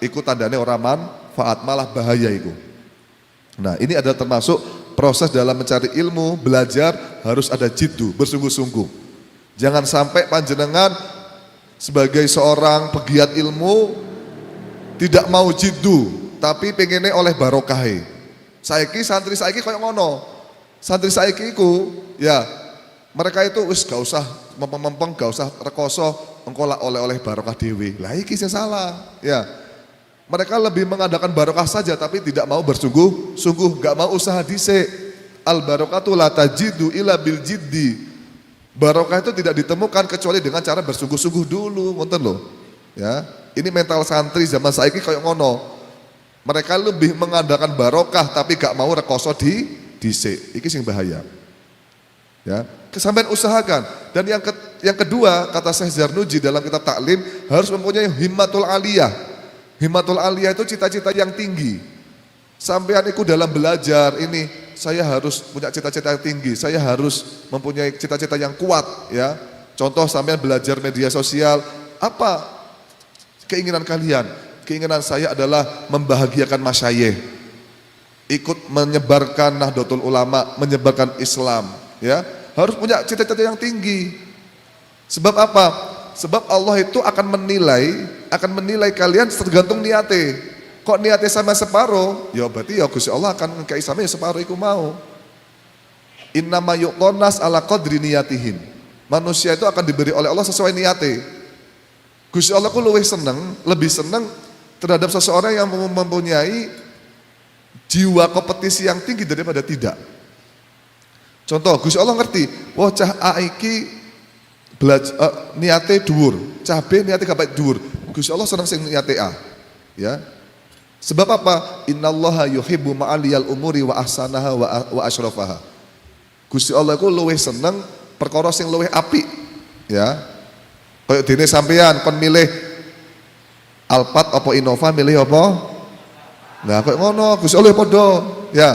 iku tandane ora manfaat, malah bahaya iku. Nah, ini adalah termasuk proses dalam mencari ilmu, belajar harus ada jiddu, bersungguh-sungguh. Jangan sampai panjenengan sebagai seorang pegiat ilmu tidak mau jiddu, tapi pengennya oleh barokahe. Saiki santri saiki koyo ngono. Santri saiki iku ya mereka itu wis gak usah mempeng-mempeng, gak usah rekoso engko lak oleh-oleh barokah dhewe. Lah iki sing salah, ya. Mereka lebih mengadakan barokah saja tapi tidak mau bersungguh-sungguh, gak mau usaha dhisik. Al barokatu la tajidu illa bil jiddi. Barokah itu tidak ditemukan kecuali dengan cara bersungguh-sungguh dulu, ngoten lho. Ya, ini mental santri zaman saiki kayak ngono. Mereka lebih mengadakan barokah tapi gak mau rekoso dhisik. Iki sing bahaya. Ya, sampean usahakan. Dan yang kedua kata Syekh Zarnuji dalam kitab Taklim harus mempunyai himmatul aliyah. Himmatul aliyah itu cita-cita yang tinggi. Sampean iku dalam belajar ini saya harus punya cita-cita yang tinggi, saya harus mempunyai cita-cita yang kuat ya. Contoh sampean belajar media sosial, apa keinginan kalian? Keinginan saya adalah membahagiakan masyayikh. Ikut menyebarkan Nahdlatul Ulama, menyebarkan Islam ya. Harus punya cita-cita yang tinggi. Sebab apa? Sebab Allah itu akan menilai kalian tergantung niate. Kok niatnya sama separuh, ya berarti ya Gusti Allah akan ngekei sama ya separuh iku mau. Innama yuqonas ala qadri niyatihim. Manusia itu akan diberi oleh Allah sesuai niate. Gusti Allah ku lebih seneng terhadap seseorang yang mempunyai jiwa kompetisi yang tinggi daripada tidak. Contoh, Gusti Allah ngerti, wah cah A iki niate dhuwur, cah B niate gak baik dhuwur. Gusti Allah seneng sing niate A. Ya. Sebab apa? Innallaha yuhibbu ma'aliyal umuri wa ahsanaha wa asyrafaha. Gusti Allah iku luwih seneng perkara sing luwih apik. Ya. Kaya dene sampean kon milih Alphard apa Innova milih apa? Nah, kaya ngono, Gusti Allah padha. Ya.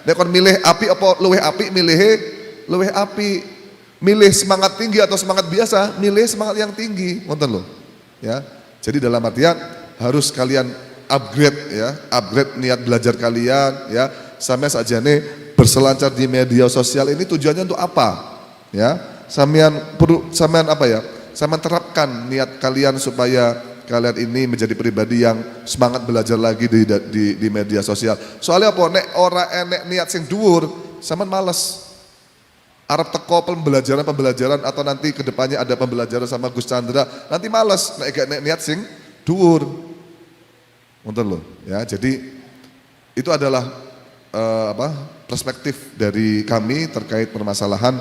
Nek kon milih apik apa luwih apik milihe luwih apik. Milih semangat tinggi atau semangat biasa, milih semangat yang tinggi. Ngoten lho. Ya. Jadi dalam artian harus kalian upgrade niat belajar kalian ya. Sampai sajane berselancar di media sosial ini tujuannya untuk apa? Ya, sampean apa ya? Sampean terapkan niat kalian supaya kalian ini menjadi pribadi yang semangat belajar lagi di media sosial. Soalnya apa? Nek ora enek niat sing dhuwur, sampean males. Arab teko pembelajaran atau nanti kedepannya ada pembelajaran sama Gus Chandra, nanti males nek gak niat sing dhuwur. Nonton loh, ya. Jadi itu adalah perspektif dari kami terkait permasalahan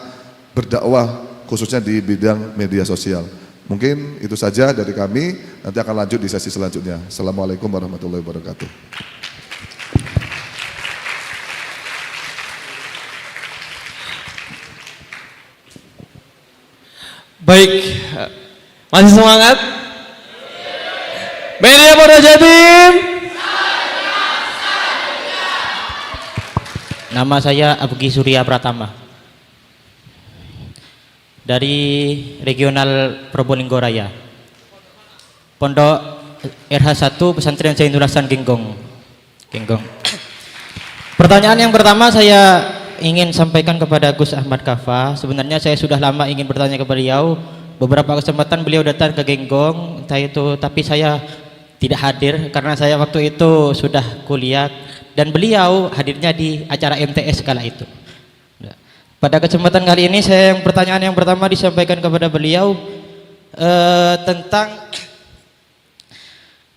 berdakwah khususnya di bidang media sosial. Mungkin itu saja dari kami. Nanti akan lanjut di sesi selanjutnya. Assalamualaikum warahmatullahi wabarakatuh. Baik, masih semangat? Media Polda Jatim. Nama saya Abgi Surya Pratama dari Regional Probolinggo Raya, Pondok RH1 Pesantren Zainul Hasan Genggong. Pertanyaan yang pertama saya ingin sampaikan kepada Gus Ahmad Kaffa. Sebenarnya saya sudah lama ingin bertanya ke beliau. Beberapa kesempatan beliau datang ke Genggong, tapi saya tidak hadir karena saya waktu itu sudah kuliah dan beliau hadirnya di acara MTS kala itu. Pada kesempatan kali ini pertanyaan yang pertama disampaikan kepada beliau tentang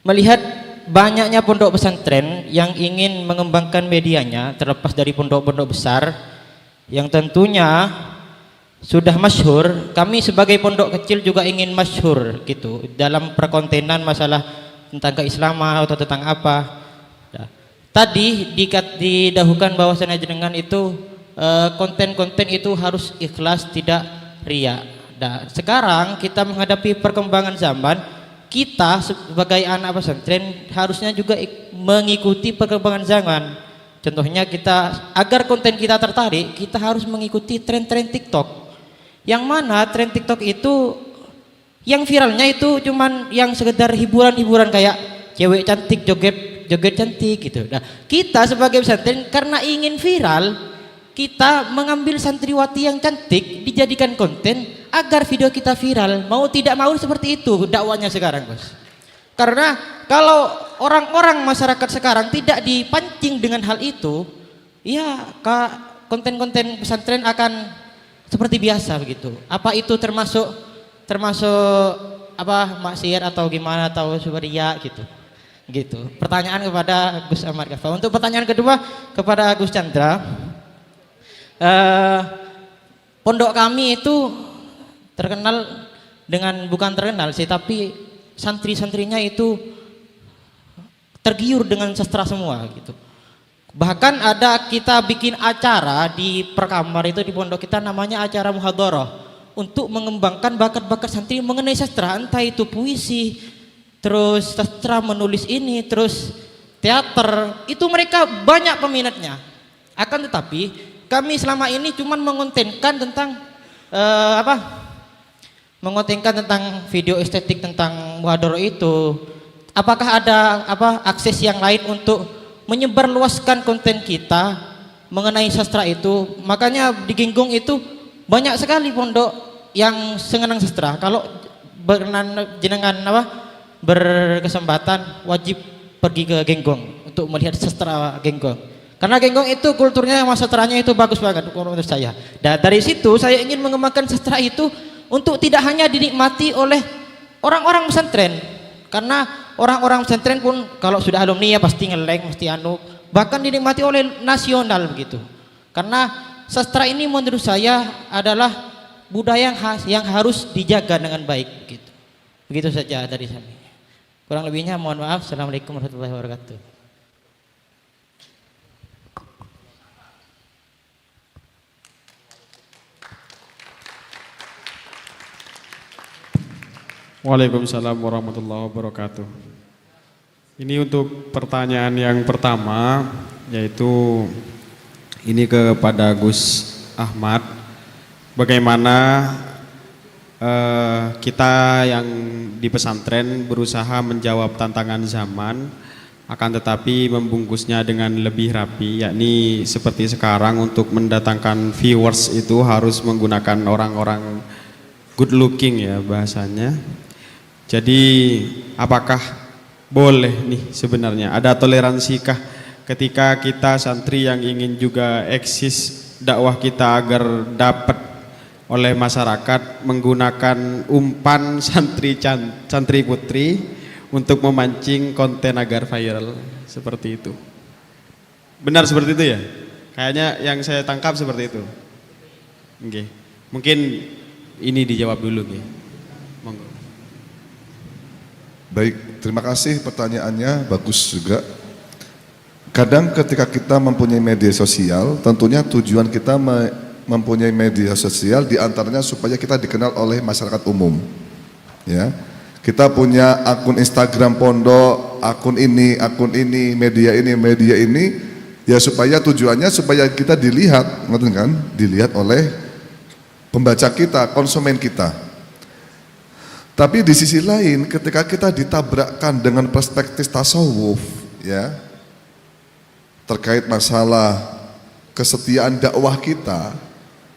melihat banyaknya pondok pesantren yang ingin mengembangkan medianya terlepas dari pondok-pondok besar yang tentunya sudah masyhur. Kami sebagai pondok kecil juga ingin masyhur gitu dalam perkontenan masalah tentang keislaman atau tentang apa. Nah, tadi didahulukan bahwasannya jenengan itu konten-konten itu harus ikhlas, tidak ria. Nah, sekarang kita menghadapi perkembangan zaman, kita sebagai anak pesantren harusnya juga mengikuti perkembangan zaman. Contohnya agar konten kita tertarik, kita harus mengikuti tren-tren TikTok. Yang mana tren TikTok itu yang viralnya itu cuman yang sekedar hiburan-hiburan kayak cewek cantik joget cantik gitu. Nah, kita sebagai pesantren karena ingin viral, kita mengambil santriwati yang cantik dijadikan konten agar video kita viral. Mau tidak mau seperti itu dakwanya sekarang, Bos. Karena kalau orang-orang masyarakat sekarang tidak dipancing dengan hal itu, ya konten-konten pesantren akan seperti biasa begitu. Apa itu termasuk apa maksiat atau gimana atau subaria gitu. Gitu. Pertanyaan kepada Gus Ahmad Ghaffar. Untuk pertanyaan kedua kepada Gus Chandra. Pondok kami itu terkenal dengan bukan terkenal sih, tapi santri-santrinya itu tergiur dengan sastra semua gitu. Bahkan ada kita bikin acara di perkamar itu di pondok kita namanya acara muhadharah untuk mengembangkan bakat-bakat santri mengenai sastra, entah itu puisi, terus sastra menulis ini, terus teater, itu mereka banyak peminatnya. Akan tetapi kami selama ini cuman mengontenkan tentang mengontenkan tentang video estetik tentang muhadharah itu. Apakah ada akses yang lain untuk menyebarluaskan konten kita mengenai sastra itu? Makanya di Genggong itu banyak sekali pondok yang sengenang sastra. Kalau jenengan berkesempatan wajib pergi ke Genggong untuk melihat sastra Genggong. Karena Genggong itu kulturnya sama sastranya itu bagus banget menurut saya. Dan dari situ saya ingin mengembangkan sastra itu untuk tidak hanya dinikmati oleh orang-orang pesantren. Karena orang-orang pesantren pun kalau sudah alumni ya pasti ngeleng, mesti bahkan dinikmati oleh nasional begitu. Karena sastra ini menurut saya adalah budaya yang harus dijaga dengan baik gitu. Begitu saja dari saya. Kurang lebihnya mohon maaf. Assalamualaikum warahmatullahi wabarakatuh. Waalaikumsalam warahmatullahi wabarakatuh. Ini untuk pertanyaan yang pertama, yaitu ini kepada Gus Ahmad. Bagaimana kita yang di pesantren berusaha menjawab tantangan zaman, akan tetapi membungkusnya dengan lebih rapi, yakni seperti sekarang untuk mendatangkan viewers itu harus menggunakan orang-orang good looking ya bahasanya. Jadi apakah boleh nih sebenarnya ada toleransikah ketika kita santri yang ingin juga eksis dakwah kita agar dapat oleh masyarakat menggunakan umpan santri putri untuk memancing konten agar viral seperti itu? Benar seperti itu ya? Kayaknya yang saya tangkap seperti itu. Oke. Mungkin ini dijawab dulu nih. Monggo. Baik, terima kasih pertanyaannya, bagus juga. Kadang ketika kita mempunyai media sosial, tentunya tujuan kita mempunyai media sosial diantaranya supaya kita dikenal oleh masyarakat umum. Ya, kita punya akun Instagram pondok, akun ini, media ini, ya supaya tujuannya supaya kita dilihat, ngerti kan? Dilihat oleh pembaca kita, konsumen kita. Tapi di sisi lain ketika kita ditabrakkan dengan perspektif tasawuf ya terkait masalah kesetiaan dakwah kita,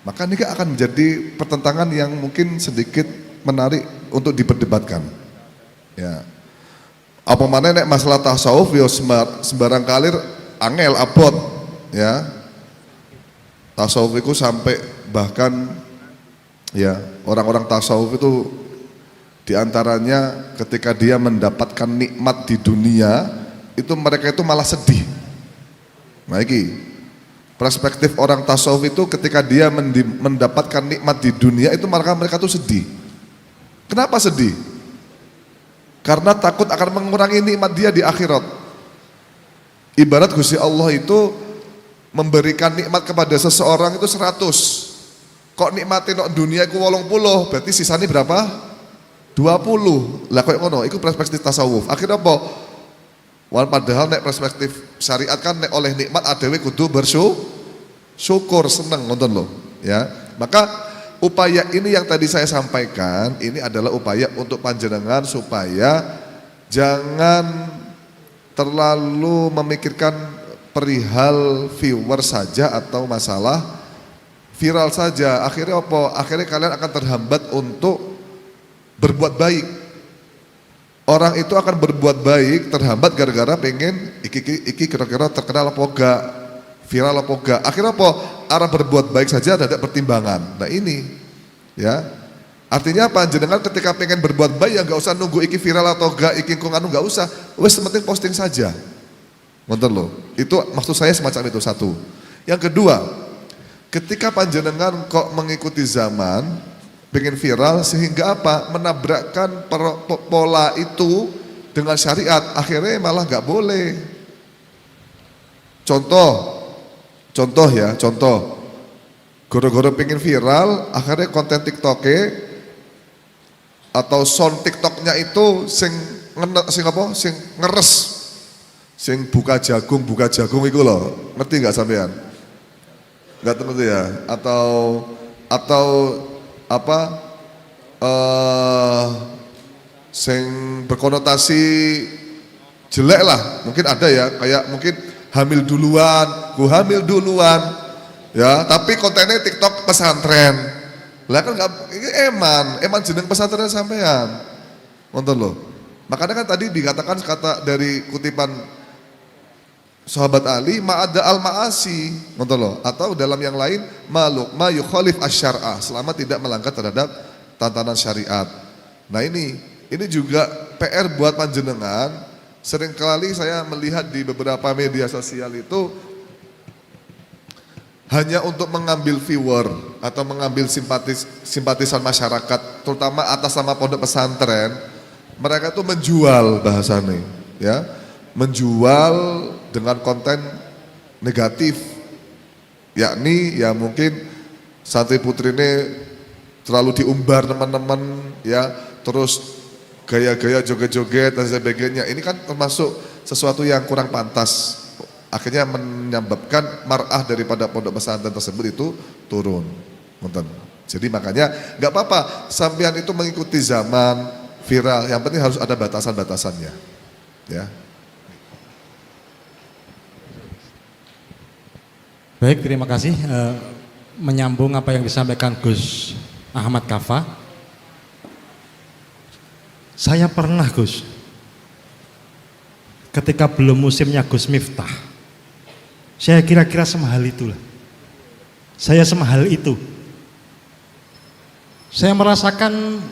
maka ini akan menjadi pertentangan yang mungkin sedikit menarik untuk diperdebatkan. Ya. Apa mana nek masalah tasawuf yo sembarang kalir angel abot ya. Tasawuf itu sampai bahkan ya orang-orang tasawuf itu diantaranya ketika dia mendapatkan nikmat di dunia itu mereka itu malah sedih. Nah ini perspektif orang tasawuf itu ketika dia mendapatkan nikmat di dunia itu mereka tuh sedih. Kenapa sedih? Karena takut akan mengurangi nikmat dia di akhirat. Ibarat Gusti Allah itu memberikan nikmat kepada seseorang itu 100. Kok nikmatin dunia itu 80, berarti sisanya berapa? 20. Lah kok ngono, itu perspektif tasawuf. Akhirnya apa? Padahal nek perspektif syariat kan nek oleh nikmat adewe kudu bersyukur, seneng nonton loh, ya. Maka upaya ini yang tadi saya sampaikan, ini adalah upaya untuk panjenengan supaya jangan terlalu memikirkan perihal viewer saja atau masalah viral saja. Akhirnya apa? Akhirnya kalian akan terhambat untuk berbuat baik. Orang itu akan berbuat baik terhambat gara-gara pengen iki kira-kira terkenal apa enggak, viral apa enggak. Akhirnya apa? arah berbuat baik saja ada pertimbangan. Nah ini, ya. Artinya apa? Jenengan ketika pengen berbuat baik ya nggak usah nunggu iki viral atau gak iki kung anu, nggak usah. Wes penting posting saja. Ngonten loh. Itu maksud saya semacam itu satu. Yang kedua, ketika panjenengan kok mengikuti zaman, pengen viral sehingga apa? Menabrakkan pola itu dengan syariat, akhirnya malah nggak boleh. Contoh ya, goro-goro pengen viral, akhirnya konten TikToknya atau sound TikToknya itu sing ngeres, sing buka jagung itu loh, ngerti nggak sampean? Nggak ngerti ya? Atau apa? Sing berkonotasi jelek lah, mungkin ada ya, kayak mungkin hamil duluan, ya, tapi kontennya TikTok pesantren, lah kan nggak, ini eman jeneng pesantren sampean, nonton loh. Makanya kan tadi dikatakan kata dari kutipan sahabat Ali, ma'ada al-ma'asi, nonton loh, atau dalam yang lain maluk ma yukhalif asyar'ah, selama tidak melanggar terhadap tantangan syariat. Nah ini juga PR buat panjenengan. Seringkali saya melihat di beberapa media sosial itu hanya untuk mengambil viewer atau mengambil simpatisan masyarakat, terutama atas nama pondok pesantren. Mereka itu menjual bahasanya, ya, menjual dengan konten negatif, yakni ya mungkin santri putri ini terlalu diumbar teman-teman, ya, terus gaya-gaya joget-joget dan sebagainya. Ini kan termasuk sesuatu yang kurang pantas. Akhirnya menyebabkan mar'ah daripada pondok pesantren tersebut itu turun. Jadi makanya nggak apa-apa sampean itu mengikuti zaman viral. Yang penting harus ada batasan-batasannya. Ya. Baik, terima kasih. Menyambung apa yang disampaikan Gus Ahmad Kaffa. Saya pernah Gus, ketika belum musimnya Gus Miftah, saya kira-kira semahal itulah. Saya semahal itu. Saya merasakan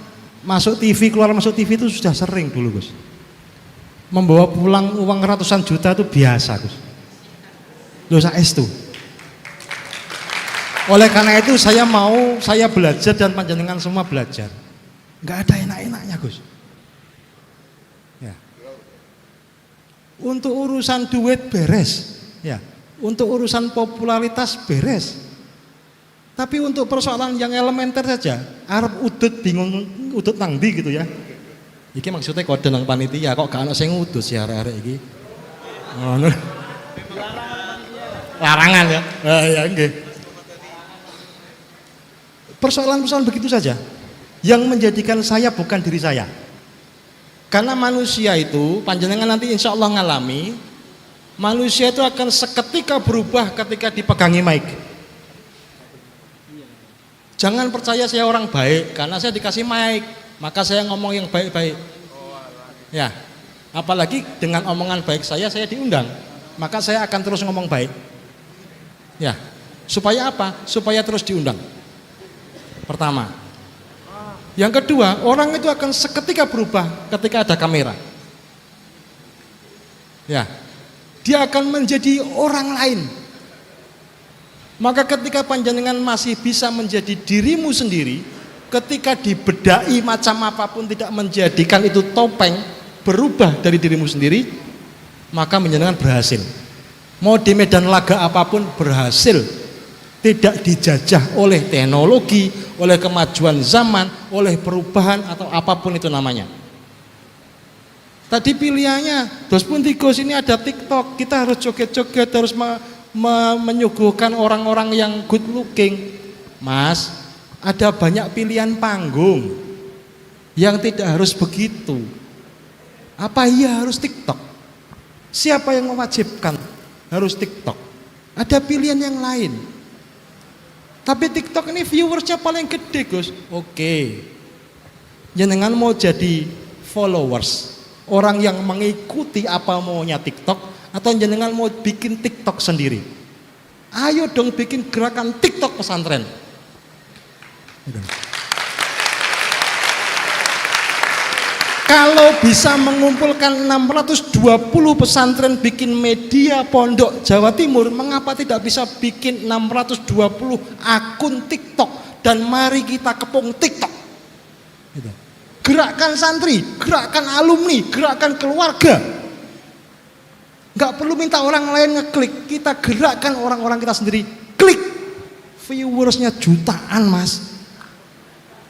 masuk TV, keluar masuk TV itu sudah sering dulu Gus. Membawa pulang uang ratusan juta itu biasa Gus. Loh saestu. Oleh karena itu saya belajar dan panjenengan semua belajar. Enggak ada enak-enaknya Gus. Ya. Untuk urusan duit beres, ya. Untuk urusan popularitas beres. Tapi untuk persoalan yang elementer saja, arep udut bingung udut nang ndi gitu ya. Iki maksudnya kode nang panitia kok gak ono sing ngudus ya arek-arek iki. Ngono. Larangan ya. Ya nggih. Persoalan-persoalan begitu saja yang menjadikan saya bukan diri saya. Karena manusia itu, panjenengan nanti insya Allah ngalami, manusia itu akan seketika berubah ketika dipegangi mic. Jangan percaya saya orang baik, karena saya dikasih mic, maka saya ngomong yang baik-baik. Ya, apalagi dengan omongan baik saya diundang, maka saya akan terus ngomong baik. Ya, supaya apa? Supaya terus diundang. Pertama. Yang kedua, orang itu akan seketika berubah ketika ada kamera. Ya, dia akan menjadi orang lain. Maka ketika panjenengan masih bisa menjadi dirimu sendiri, ketika dibedai macam apapun tidak menjadikan itu topeng, berubah dari dirimu sendiri, maka panjenengan berhasil. Mau di medan laga apapun berhasil. Tidak dijajah oleh teknologi, oleh kemajuan zaman, oleh perubahan atau apapun itu namanya. Tadi pilihannya, terus pun di Gus ini ada TikTok, kita harus joget-joget, harus menyuguhkan orang-orang yang good looking. Mas, ada banyak pilihan panggung yang tidak harus begitu. Apa iya harus TikTok? Siapa yang mewajibkan harus TikTok? Ada pilihan yang lain. Tapi TikTok ini viewersnya paling gede Gus. Oke. Jenengan mau jadi followers, orang yang mengikuti apa maunya TikTok, atau jenengan mau bikin TikTok sendiri? Ayo dong bikin gerakan TikTok pesantren. Kalau bisa mengumpulkan 620 pesantren bikin media pondok Jawa Timur, mengapa tidak bisa bikin 620 akun TikTok dan mari kita kepung TikTok. Gerakan santri, gerakan alumni, gerakan keluarga. Nggak perlu minta orang lain ngeklik, kita gerakkan orang-orang kita sendiri. Klik, viewersnya jutaan mas.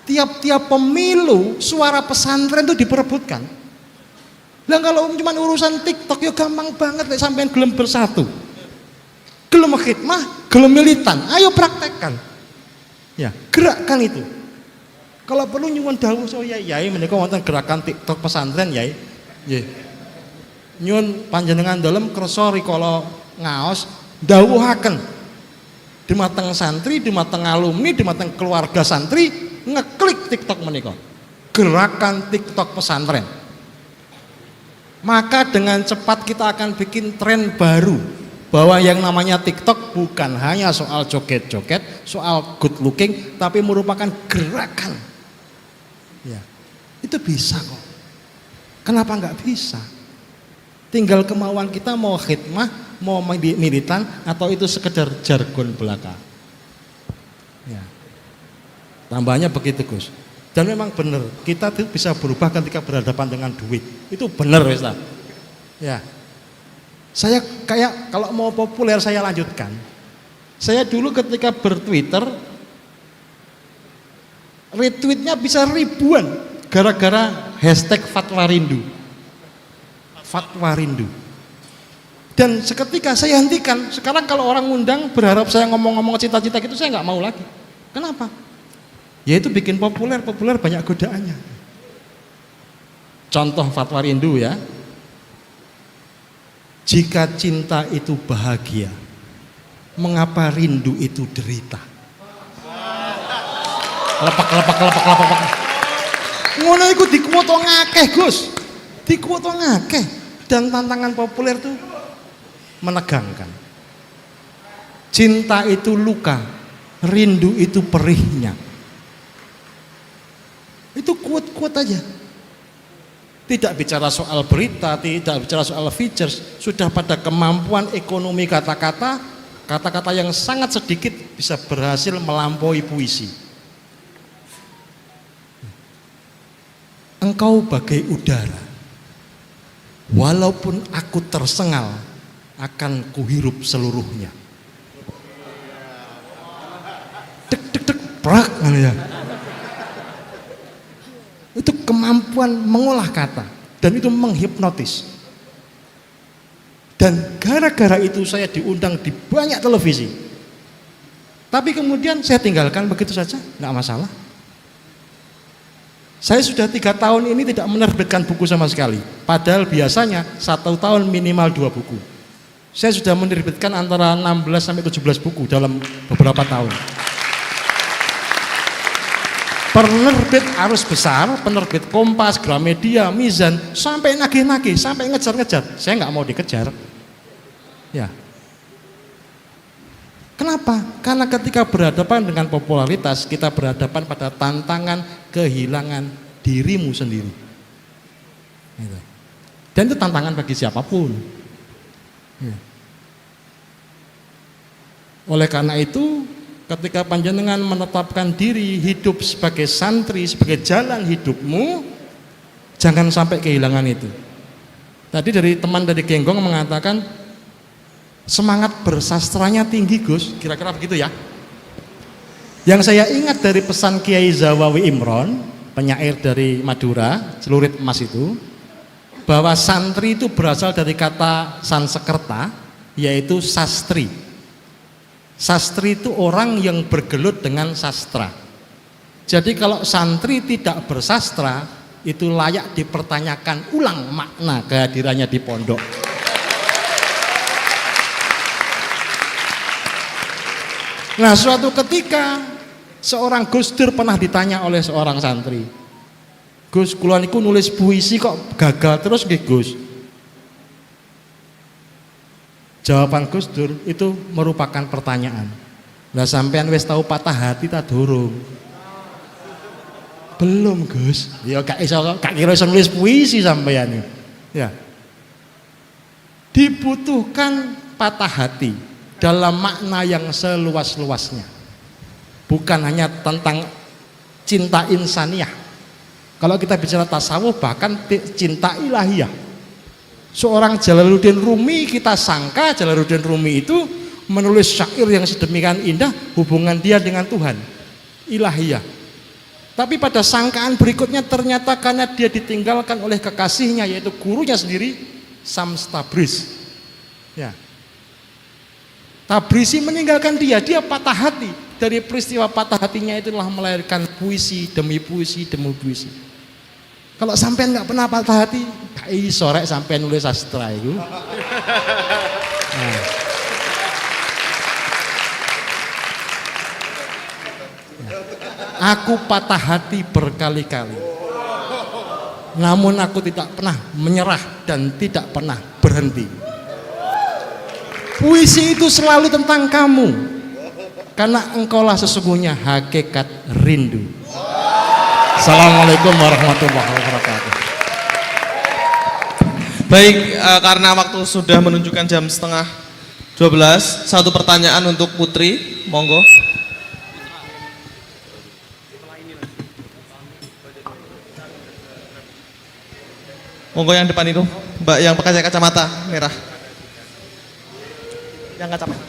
Tiap-tiap pemilu suara pesantren itu diperebutkan. Lah kalau cuma urusan TikTok ya gampang banget nek sampean gelem bersatu. Gelem khidmah, gelem militan, ayo praktekkan. Ya, gerakkan itu. Kalau perlu nyuwun dawuh saya yai menika wonten gerakan TikTok pesantren yai. Nggih. Nyuwun panjenengan dalem kersa rikala ngaos dawuhaken dumateng santri, dumateng alumni, dumateng keluarga santri ngeklik TikTok menika. Gerakan TikTok pesantren. Maka dengan cepat kita akan bikin tren baru bahwa yang namanya TikTok bukan hanya soal joget-joget, soal good looking, tapi merupakan gerakan. Ya, itu bisa kok. Kenapa nggak bisa? Tinggal kemauan kita mau khidmah, mau militan, atau itu sekedar jargon belaka. Ya. Tambahnya begitu Gus. Dan memang benar, kita tuh bisa berubah ketika berhadapan dengan duit. Itu benar Ustaz. Ya. Saya kayak kalau mau populer saya lanjutkan. Saya dulu ketika bertwitter retweetnya bisa ribuan gara-gara hashtag Fatwa Rindu. Fatwa Rindu. Dan seketika saya hentikan. Sekarang kalau orang ngundang berharap saya ngomong-ngomong cita-cita gitu saya nggak mau lagi. Kenapa? Ya itu bikin populer banyak godaannya. Contoh Fatwa Rindu ya. Jika cinta itu bahagia, mengapa rindu itu derita? Lepak. Ngono iku dikuwoto ngakeh, Gus. Dikuwoto ngakeh dan tantangan populer tuh menegangkan. Cinta itu luka, rindu itu perihnya. Itu kuat-kuat aja. Tidak bicara soal berita, tidak bicara soal features, sudah pada kemampuan ekonomi kata-kata, kata-kata yang sangat sedikit bisa berhasil melampaui puisi. Engkau bagai udara, walaupun aku tersengal, akan kuhirup seluruhnya. Dek, prak, ya. Itu kemampuan mengolah kata dan itu menghipnotis. Dan gara-gara itu saya diundang di banyak televisi. Tapi kemudian saya tinggalkan begitu saja, nggak masalah. Saya sudah 3 tahun ini tidak menerbitkan buku sama sekali. Padahal biasanya 1 tahun minimal 2 buku. Saya sudah menerbitkan antara 16 sampai 17 buku dalam beberapa tahun. Penerbit Arus Besar, penerbit Kompas, Gramedia, Mizan, sampai nagih-nagih, sampai ngejar-ngejar. Saya nggak mau dikejar. Ya. Kenapa? Karena ketika berhadapan dengan popularitas, kita berhadapan pada tantangan kehilangan dirimu sendiri. Dan itu tantangan bagi siapapun. Ya. Oleh karena itu, ketika panjenengan menetapkan diri hidup sebagai santri, sebagai jalan hidupmu, jangan sampai kehilangan itu. Tadi dari teman dari Genggong mengatakan semangat bersastranya tinggi Gus, kira-kira begitu ya. Yang saya ingat dari pesan Kiai Zawawi Imron, penyair dari Madura, celurit emas itu, bahwa santri itu berasal dari kata Sansekerta, yaitu sastri. Sastri itu orang yang bergelut dengan sastra. Jadi kalau santri tidak bersastra, itu layak dipertanyakan ulang makna kehadirannya di pondok. Nah, suatu ketika seorang Gus Dur pernah ditanya oleh seorang santri, Gus, kula niku nulis puisi kok gagal terus nggih Gus. Jawaban Gus Dur itu merupakan pertanyaan. Lah sampean wis tahu patah hati tak durung? Belum, Gus. Ya gak kira iso nulis puisi sampean. Ya. Dibutuhkan patah hati dalam makna yang seluas-luasnya. Bukan hanya tentang cinta insaniah. Kalau kita bicara tasawuf bahkan cinta ilahiyah. Seorang Jalaluddin Rumi, kita sangka Jalaluddin Rumi itu menulis syair yang sedemikian indah hubungan dia dengan Tuhan, ilahiyah. Tapi pada sangkaan berikutnya ternyata karena dia ditinggalkan oleh kekasihnya yaitu gurunya sendiri, Syams Tabriz. Ya. Tabrizi meninggalkan dia patah hati. Dari peristiwa patah hatinya itulah melahirkan puisi demi puisi demi puisi. Kalau sampean nggak pernah patah hati, gak iso rek sampean nulis sastra itu. Nah. Aku patah hati berkali-kali. Namun aku tidak pernah menyerah dan tidak pernah berhenti. Puisi itu selalu tentang kamu. Karena engkaulah sesungguhnya hakikat rindu. Assalamualaikum warahmatullahi wabarakatuh. Baik, karena waktu sudah menunjukkan jam setengah 12, satu pertanyaan untuk Putri, monggo. Monggo yang depan itu, Mbak yang pakai kacamata merah. Yang kacamata.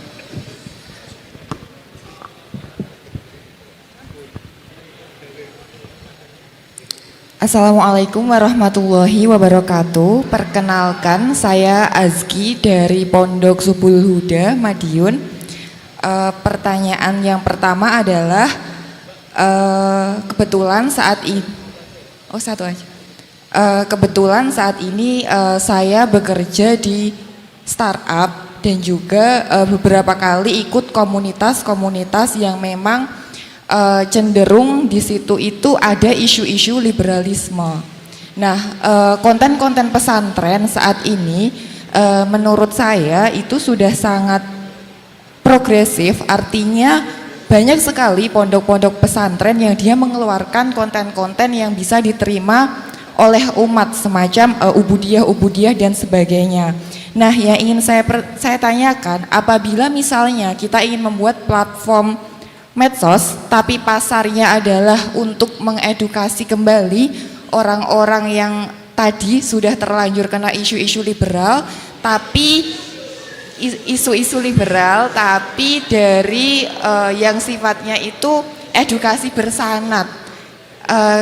Assalamualaikum warahmatullahi wabarakatuh. Perkenalkan, saya Azki dari Pondok Subul Huda, Madiun. Pertanyaan yang pertama adalah kebetulan saat ini, kebetulan saat ini saya bekerja di startup dan juga beberapa kali ikut komunitas-komunitas yang memang cenderung di situ itu ada isu-isu liberalisme. Nah, konten-konten pesantren saat ini menurut saya itu sudah sangat progresif, artinya banyak sekali pondok-pondok pesantren yang dia mengeluarkan konten-konten yang bisa diterima oleh umat semacam ubudiyah dan sebagainya. Nah, yang ingin saya tanyakan, apabila misalnya kita ingin membuat platform medsos tapi pasarnya adalah untuk mengedukasi kembali orang-orang yang tadi sudah terlanjur kena isu-isu liberal, tapi isu-isu liberal tapi dari yang sifatnya itu edukasi bersanad.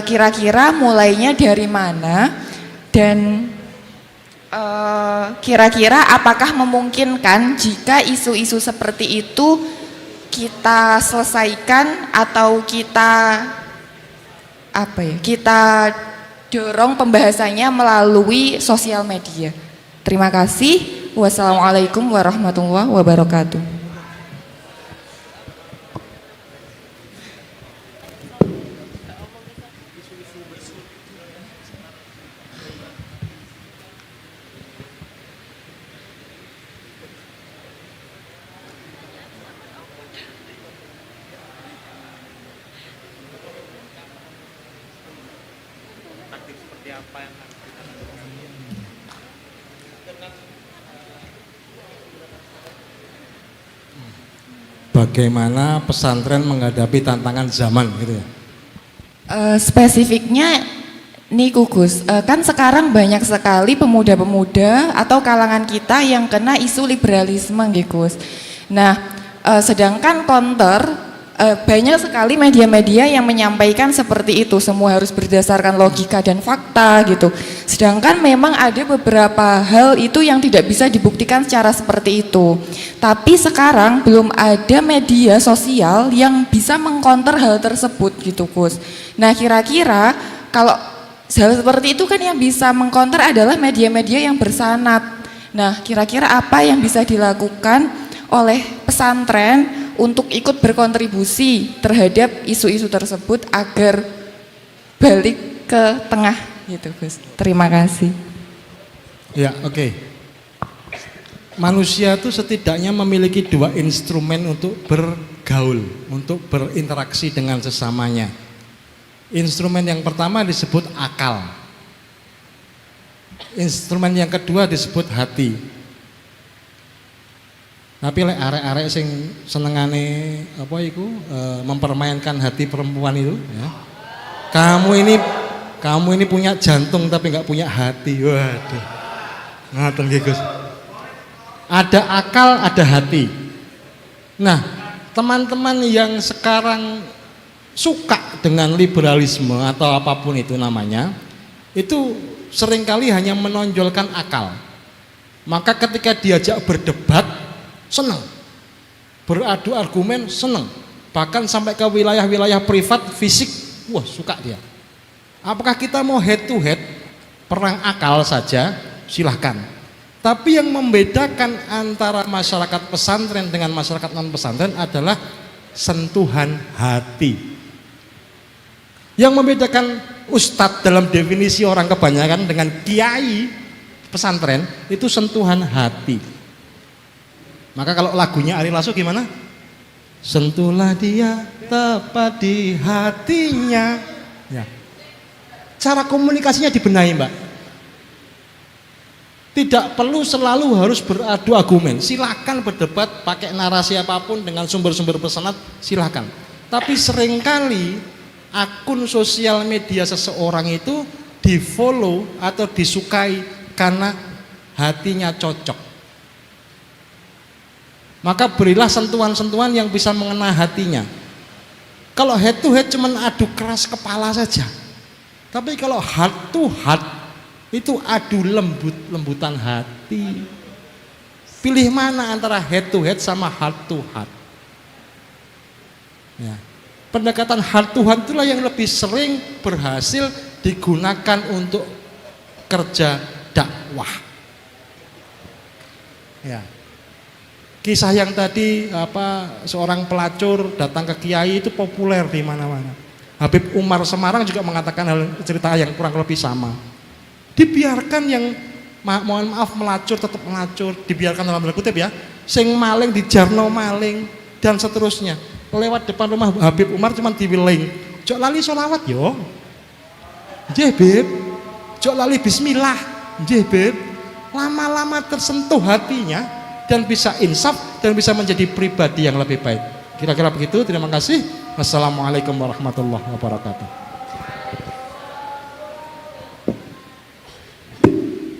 Kira-kira mulainya dari mana dan kira-kira apakah memungkinkan jika isu-isu seperti itu kita selesaikan atau kita dorong pembahasannya melalui sosial media. Terima kasih. Wassalamualaikum warahmatullahi wabarakatuh. Bagaimana pesantren menghadapi tantangan zaman gitu ya? Spesifiknya nih Gus, kan sekarang banyak sekali pemuda-pemuda atau kalangan kita yang kena isu liberalisme Gus. Nah, sedangkan counter banyak sekali media-media yang menyampaikan seperti itu, semua harus berdasarkan logika dan fakta gitu. Sedangkan memang ada beberapa hal itu yang tidak bisa dibuktikan secara seperti itu. Tapi sekarang belum ada media sosial yang bisa mengcounter hal tersebut gitu Gus. Nah, kira-kira kalau hal seperti itu kan yang bisa mengcounter adalah media-media yang bersanad. Nah, kira-kira apa yang bisa dilakukan oleh pesantren untuk ikut berkontribusi terhadap isu-isu tersebut agar balik ke tengah gitu Gus. Terima kasih. Ya, oke. manusia itu setidaknya memiliki dua instrumen untuk bergaul, untuk berinteraksi dengan sesamanya. Instrumen yang pertama disebut akal. Instrumen yang kedua disebut hati. Tapi lek arek-arek sing senengane apa iku mempermainkan hati perempuan itu ya. Kamu ini punya jantung tapi nggak punya hati. Waduh. Ngaten nggih Gus. Ada akal, ada hati. Nah, teman-teman yang sekarang suka dengan liberalisme atau apapun itu namanya, itu seringkali hanya menonjolkan akal. Maka ketika diajak berdebat, senang. Beradu argumen, senang. Bahkan sampai ke wilayah-wilayah privat, fisik, wah suka dia. Apakah kita mau head to head, perang akal saja, silahkan. Tapi yang membedakan antara masyarakat pesantren dengan masyarakat non pesantren adalah sentuhan hati. Yang membedakan ustadz dalam definisi orang kebanyakan dengan kiai pesantren itu sentuhan hati. Maka kalau lagunya Ari Lasso gimana? Sentuhlah dia tepat di hatinya. Ya. Cara komunikasinya dibenahi, Mbak. Tidak perlu selalu harus beradu argumen. Silakan berdebat pakai narasi apapun dengan sumber-sumber pesanat, silakan. Tapi seringkali akun sosial media seseorang itu di-follow atau disukai karena hatinya cocok. Maka berilah sentuhan-sentuhan yang bisa mengena hatinya. Kalau head to head cuman adu keras kepala saja. Tapi kalau heart to heart itu adu lembutan hati. Pilih mana antara head to head sama heart to heart. Ya. Pendekatan heart to heart itulah yang lebih sering berhasil digunakan untuk kerja dakwah. Ya. Kisah yang tadi seorang pelacur datang ke kiai itu populer di mana-mana. Habib Umar Semarang juga mengatakan cerita yang kurang lebih sama. Dibiarkan yang mohon maaf melacur tetap melacur, dibiarkan dalam tanda kutip ya, sing maling dijarno maling dan seterusnya. Lewat depan rumah Habib Umar cuman diwiling, jok lali sholawat yo, nggih Bib, jok lali bismillah, nggih Bib. Lama-lama tersentuh hatinya dan bisa insaf dan bisa menjadi pribadi yang lebih baik. Kira-kira begitu. Terima kasih. Wassalamualaikum warahmatullahi wabarakatuh.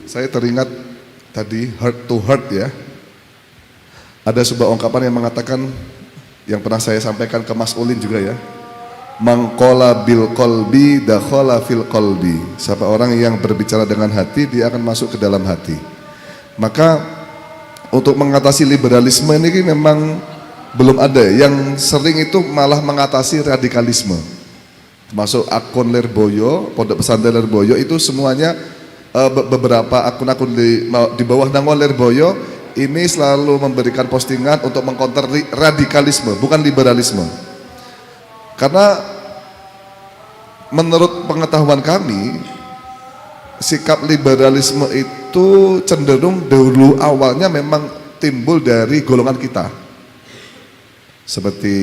Saya teringat tadi heart to heart ya. Ada sebuah ungkapan yang mengatakan, yang pernah saya sampaikan ke Mas Ulin juga ya. Mangkola bil kolbi dakhola fil kolbi. Siapa orang yang berbicara dengan hati, dia akan masuk ke dalam hati. Maka untuk mengatasi liberalisme ini memang belum ada. Yang sering itu malah mengatasi radikalisme. Termasuk akun Lerboyo, Pondok Pesantren Lerboyo itu semuanya beberapa akun-akun di bawah nama Lerboyo ini selalu memberikan postingan untuk mengkonter radikalisme, bukan liberalisme. Karena menurut pengetahuan kami, sikap liberalisme itu cenderung dahulu awalnya memang timbul dari golongan kita. Seperti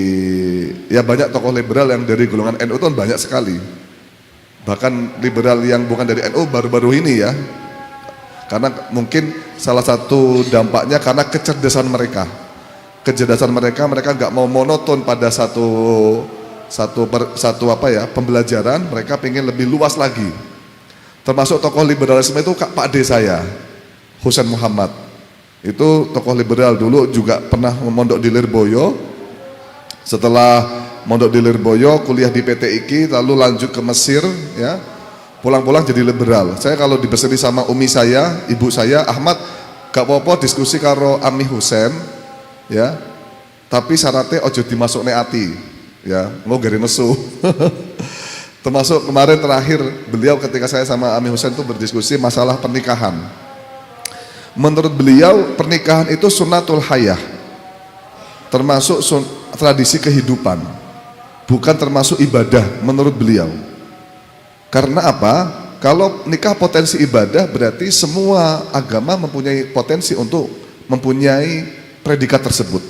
ya banyak tokoh liberal yang dari golongan NU itu banyak sekali. Bahkan liberal yang bukan dari NU baru-baru ini ya. Karena mungkin salah satu dampaknya karena kecerdasan mereka. Kecerdasan mereka nggak mau monoton pada satu pembelajaran, mereka pengen lebih luas lagi. Termasuk tokoh liberalisme itu Pak D saya, Husain Muhammad. Itu tokoh liberal dulu juga pernah memondok di Lirboyo. Setelah mondok di Lirboyo, kuliah di PT IKI, lalu lanjut ke Mesir, ya. Pulang-pulang jadi liberal. Saya kalau dibesari sama umi saya, ibu saya, Ahmad, gak apa-apa diskusi karo Ami Husain, ya. Tapi syaratnya ojo dimasukne ati, ya. Mau gari nesu. Termasuk kemarin terakhir beliau ketika saya sama Ami Husain itu berdiskusi masalah pernikahan. Menurut beliau pernikahan itu sunnatul hayah, termasuk tradisi kehidupan. Bukan termasuk ibadah menurut beliau. Karena apa? Kalau nikah potensi ibadah berarti semua agama mempunyai potensi untuk mempunyai predikat tersebut.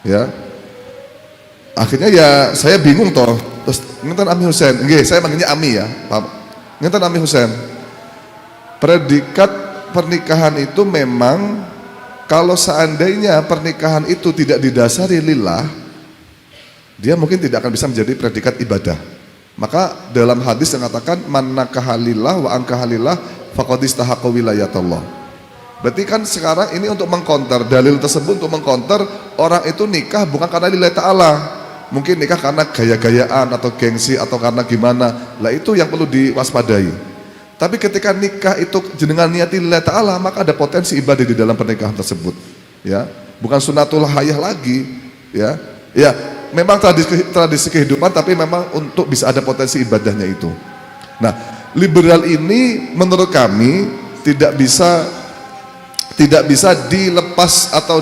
Ya. Akhirnya ya saya bingung toh. Terus ngenten Ami Husain. Nggih, saya manggilnya Ami ya, Pak. Ngenten Ami Husain. Predikat pernikahan itu memang kalau seandainya pernikahan itu tidak didasari lillah, dia mungkin tidak akan bisa menjadi predikat ibadah. Maka dalam hadis yang mengatakan man nakaha lillah wa ankaha lillah faqad istahaqqa wilayatullah. Berarti kan sekarang ini untuk mengkonter dalil tersebut, untuk mengkonter orang itu nikah bukan karena lillahi ta'ala. Mungkin nikah karena gaya-gayaan atau gengsi atau karena gimana. Lah itu yang perlu diwaspadai. Tapi ketika nikah itu jenengan niati lillahi ta'ala, maka ada potensi ibadah di dalam pernikahan tersebut. Ya, bukan sunatul hayah lagi. Ya, ya, memang tradisi kehidupan, tapi memang untuk bisa ada potensi ibadahnya itu. Nah, liberal ini menurut kami tidak bisa dilepas atau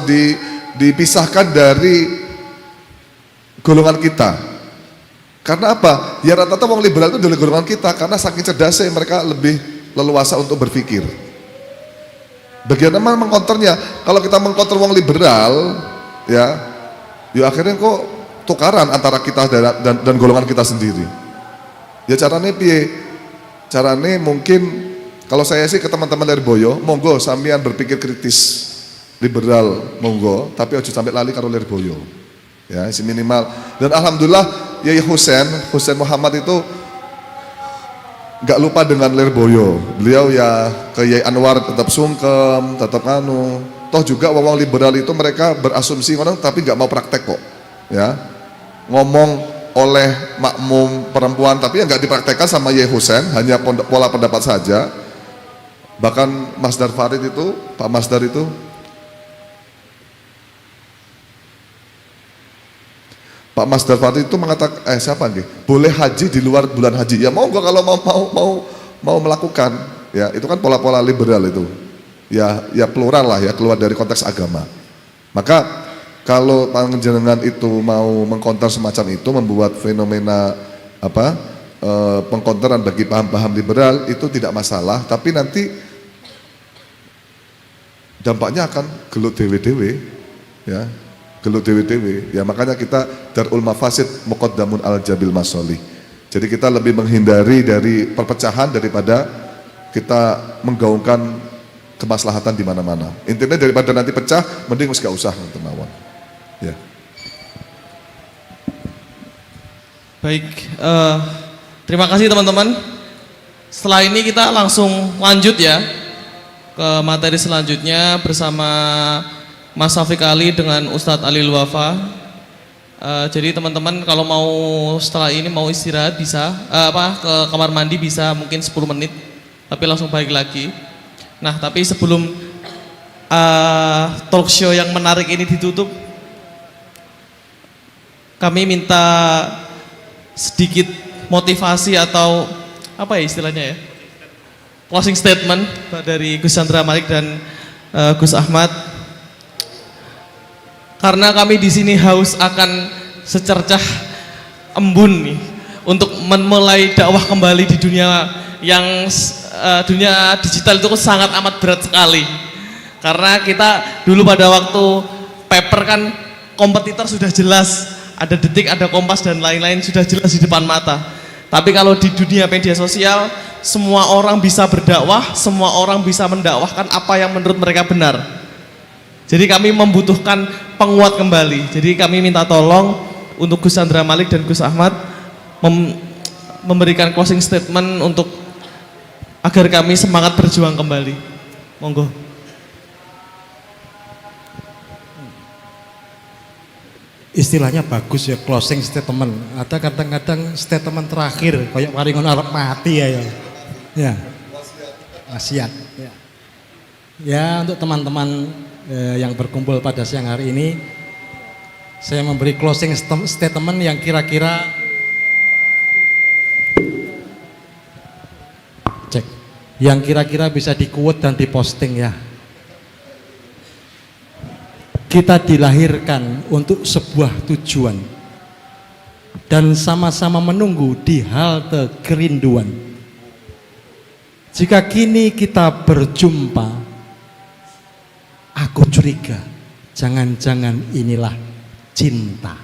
dipisahkan dari golongan kita. Karena apa? Ya rata-rata wong liberal itu dari golongan kita karena saking cerdasnya mereka lebih leluasa untuk berpikir. Bagaimana mengkonternya? Kalau kita mengkonter wong liberal, ya akhirnya kok tukaran antara kita dan golongan kita sendiri. Ya caranya piye? Caranya mungkin kalau saya sih ke teman-teman Lirboyo, monggo sampean berpikir kritis liberal, monggo, tapi ojo sampai lali karo Lirboyo. Ya, isi minimal. Dan alhamdulillah Yai Husain Muhammad itu nggak lupa dengan Lirboyo. Beliau ya ke Yai Anwar tetap sungkem, tetap anu. Toh juga wong liberal itu mereka berasumsi orang tapi nggak mau praktek kok. Ya, ngomong oleh makmum perempuan tapi yang nggak dipraktekkan sama Yai Husain, hanya pola pendapat saja. Bahkan Mas Dar Farid itu, Pak Mas Dar itu Pak Mas Dar Farid itu mengatakan, siapa nih? Boleh haji di luar bulan haji. Ya mau kalau mau melakukan, ya itu kan pola-pola liberal itu. Ya plural lah ya, keluar dari konteks agama. Maka kalau panjenengan itu mau mengkonter semacam itu, membuat fenomena pengkonteran bagi paham-paham liberal itu tidak masalah, tapi nanti dampaknya akan gelut dewe-dewe, ya. Gelut dewe-dewe, ya makanya kita darul mafasid muqaddamun al jabil masolih. Jadi kita lebih menghindari dari perpecahan daripada kita menggaungkan kemaslahatan di mana-mana. Intinya daripada nanti pecah, mending gak usah teman-teman. Ya. Baik, terima kasih teman-teman. Setelah ini kita langsung lanjut ya ke materi selanjutnya bersama Mas Syafiq Ali dengan Ustadz Ali Wafa. Jadi teman-teman kalau mau setelah ini mau istirahat bisa ke kamar mandi bisa mungkin 10 menit tapi langsung balik lagi. Nah, tapi sebelum talk show yang menarik ini ditutup, kami minta sedikit motivasi atau apa ya istilahnya ya, closing statement dari Gus Chandra Malik dan Gus Ahmad. Karena kami di sini haus akan secercah embun nih untuk memulai dakwah kembali di dunia yang dunia digital itu sangat amat berat sekali. Karena kita dulu pada waktu paper kan kompetitor sudah jelas, ada Detik, ada Kompas dan lain-lain sudah jelas di depan mata. Tapi kalau di dunia media sosial semua orang bisa berdakwah, semua orang bisa mendakwahkan apa yang menurut mereka benar. Jadi kami membutuhkan penguat kembali. Jadi kami minta tolong untuk Gus Chandra Malik dan Gus Ahmad memberikan closing statement untuk agar kami semangat berjuang kembali. Monggo. Istilahnya bagus ya, closing statement. Ada kadang-kadang statement terakhir kayak waringon arep mati ya. Ya. Wasiat. Ya. Ya, untuk teman-teman yang berkumpul pada siang hari ini, saya memberi closing statement yang kira-kira bisa di-quote dan diposting ya. Kita dilahirkan untuk sebuah tujuan dan sama-sama menunggu di halte kerinduan. Jika kini kita berjumpa, aku curiga, jangan-jangan inilah cinta.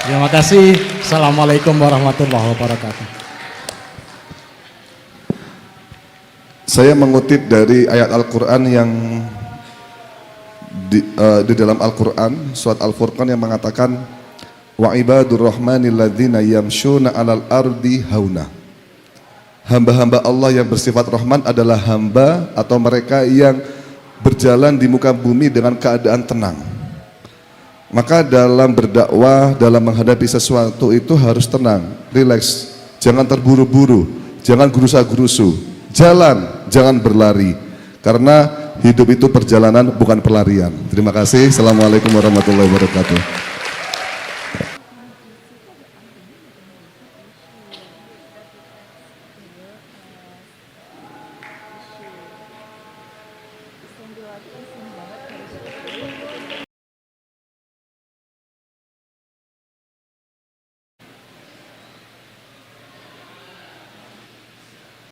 Terima kasih. Assalamualaikum warahmatullahi wabarakatuh. Saya mengutip dari ayat Al-Quran yang di dalam Al-Quran, surat Al-Furqan yang mengatakan wa ibadur rahmanil ladzina yamshuna 'alal ardi hauna. Hamba-hamba Allah yang bersifat Rahman adalah hamba atau mereka yang berjalan di muka bumi dengan keadaan tenang. Maka dalam berdakwah, dalam menghadapi sesuatu itu harus tenang, rileks, jangan terburu-buru, jangan gerusa-gerusu, jalan, jangan berlari. Karena hidup itu perjalanan bukan pelarian. Terima kasih. Assalamualaikum warahmatullahi wabarakatuh.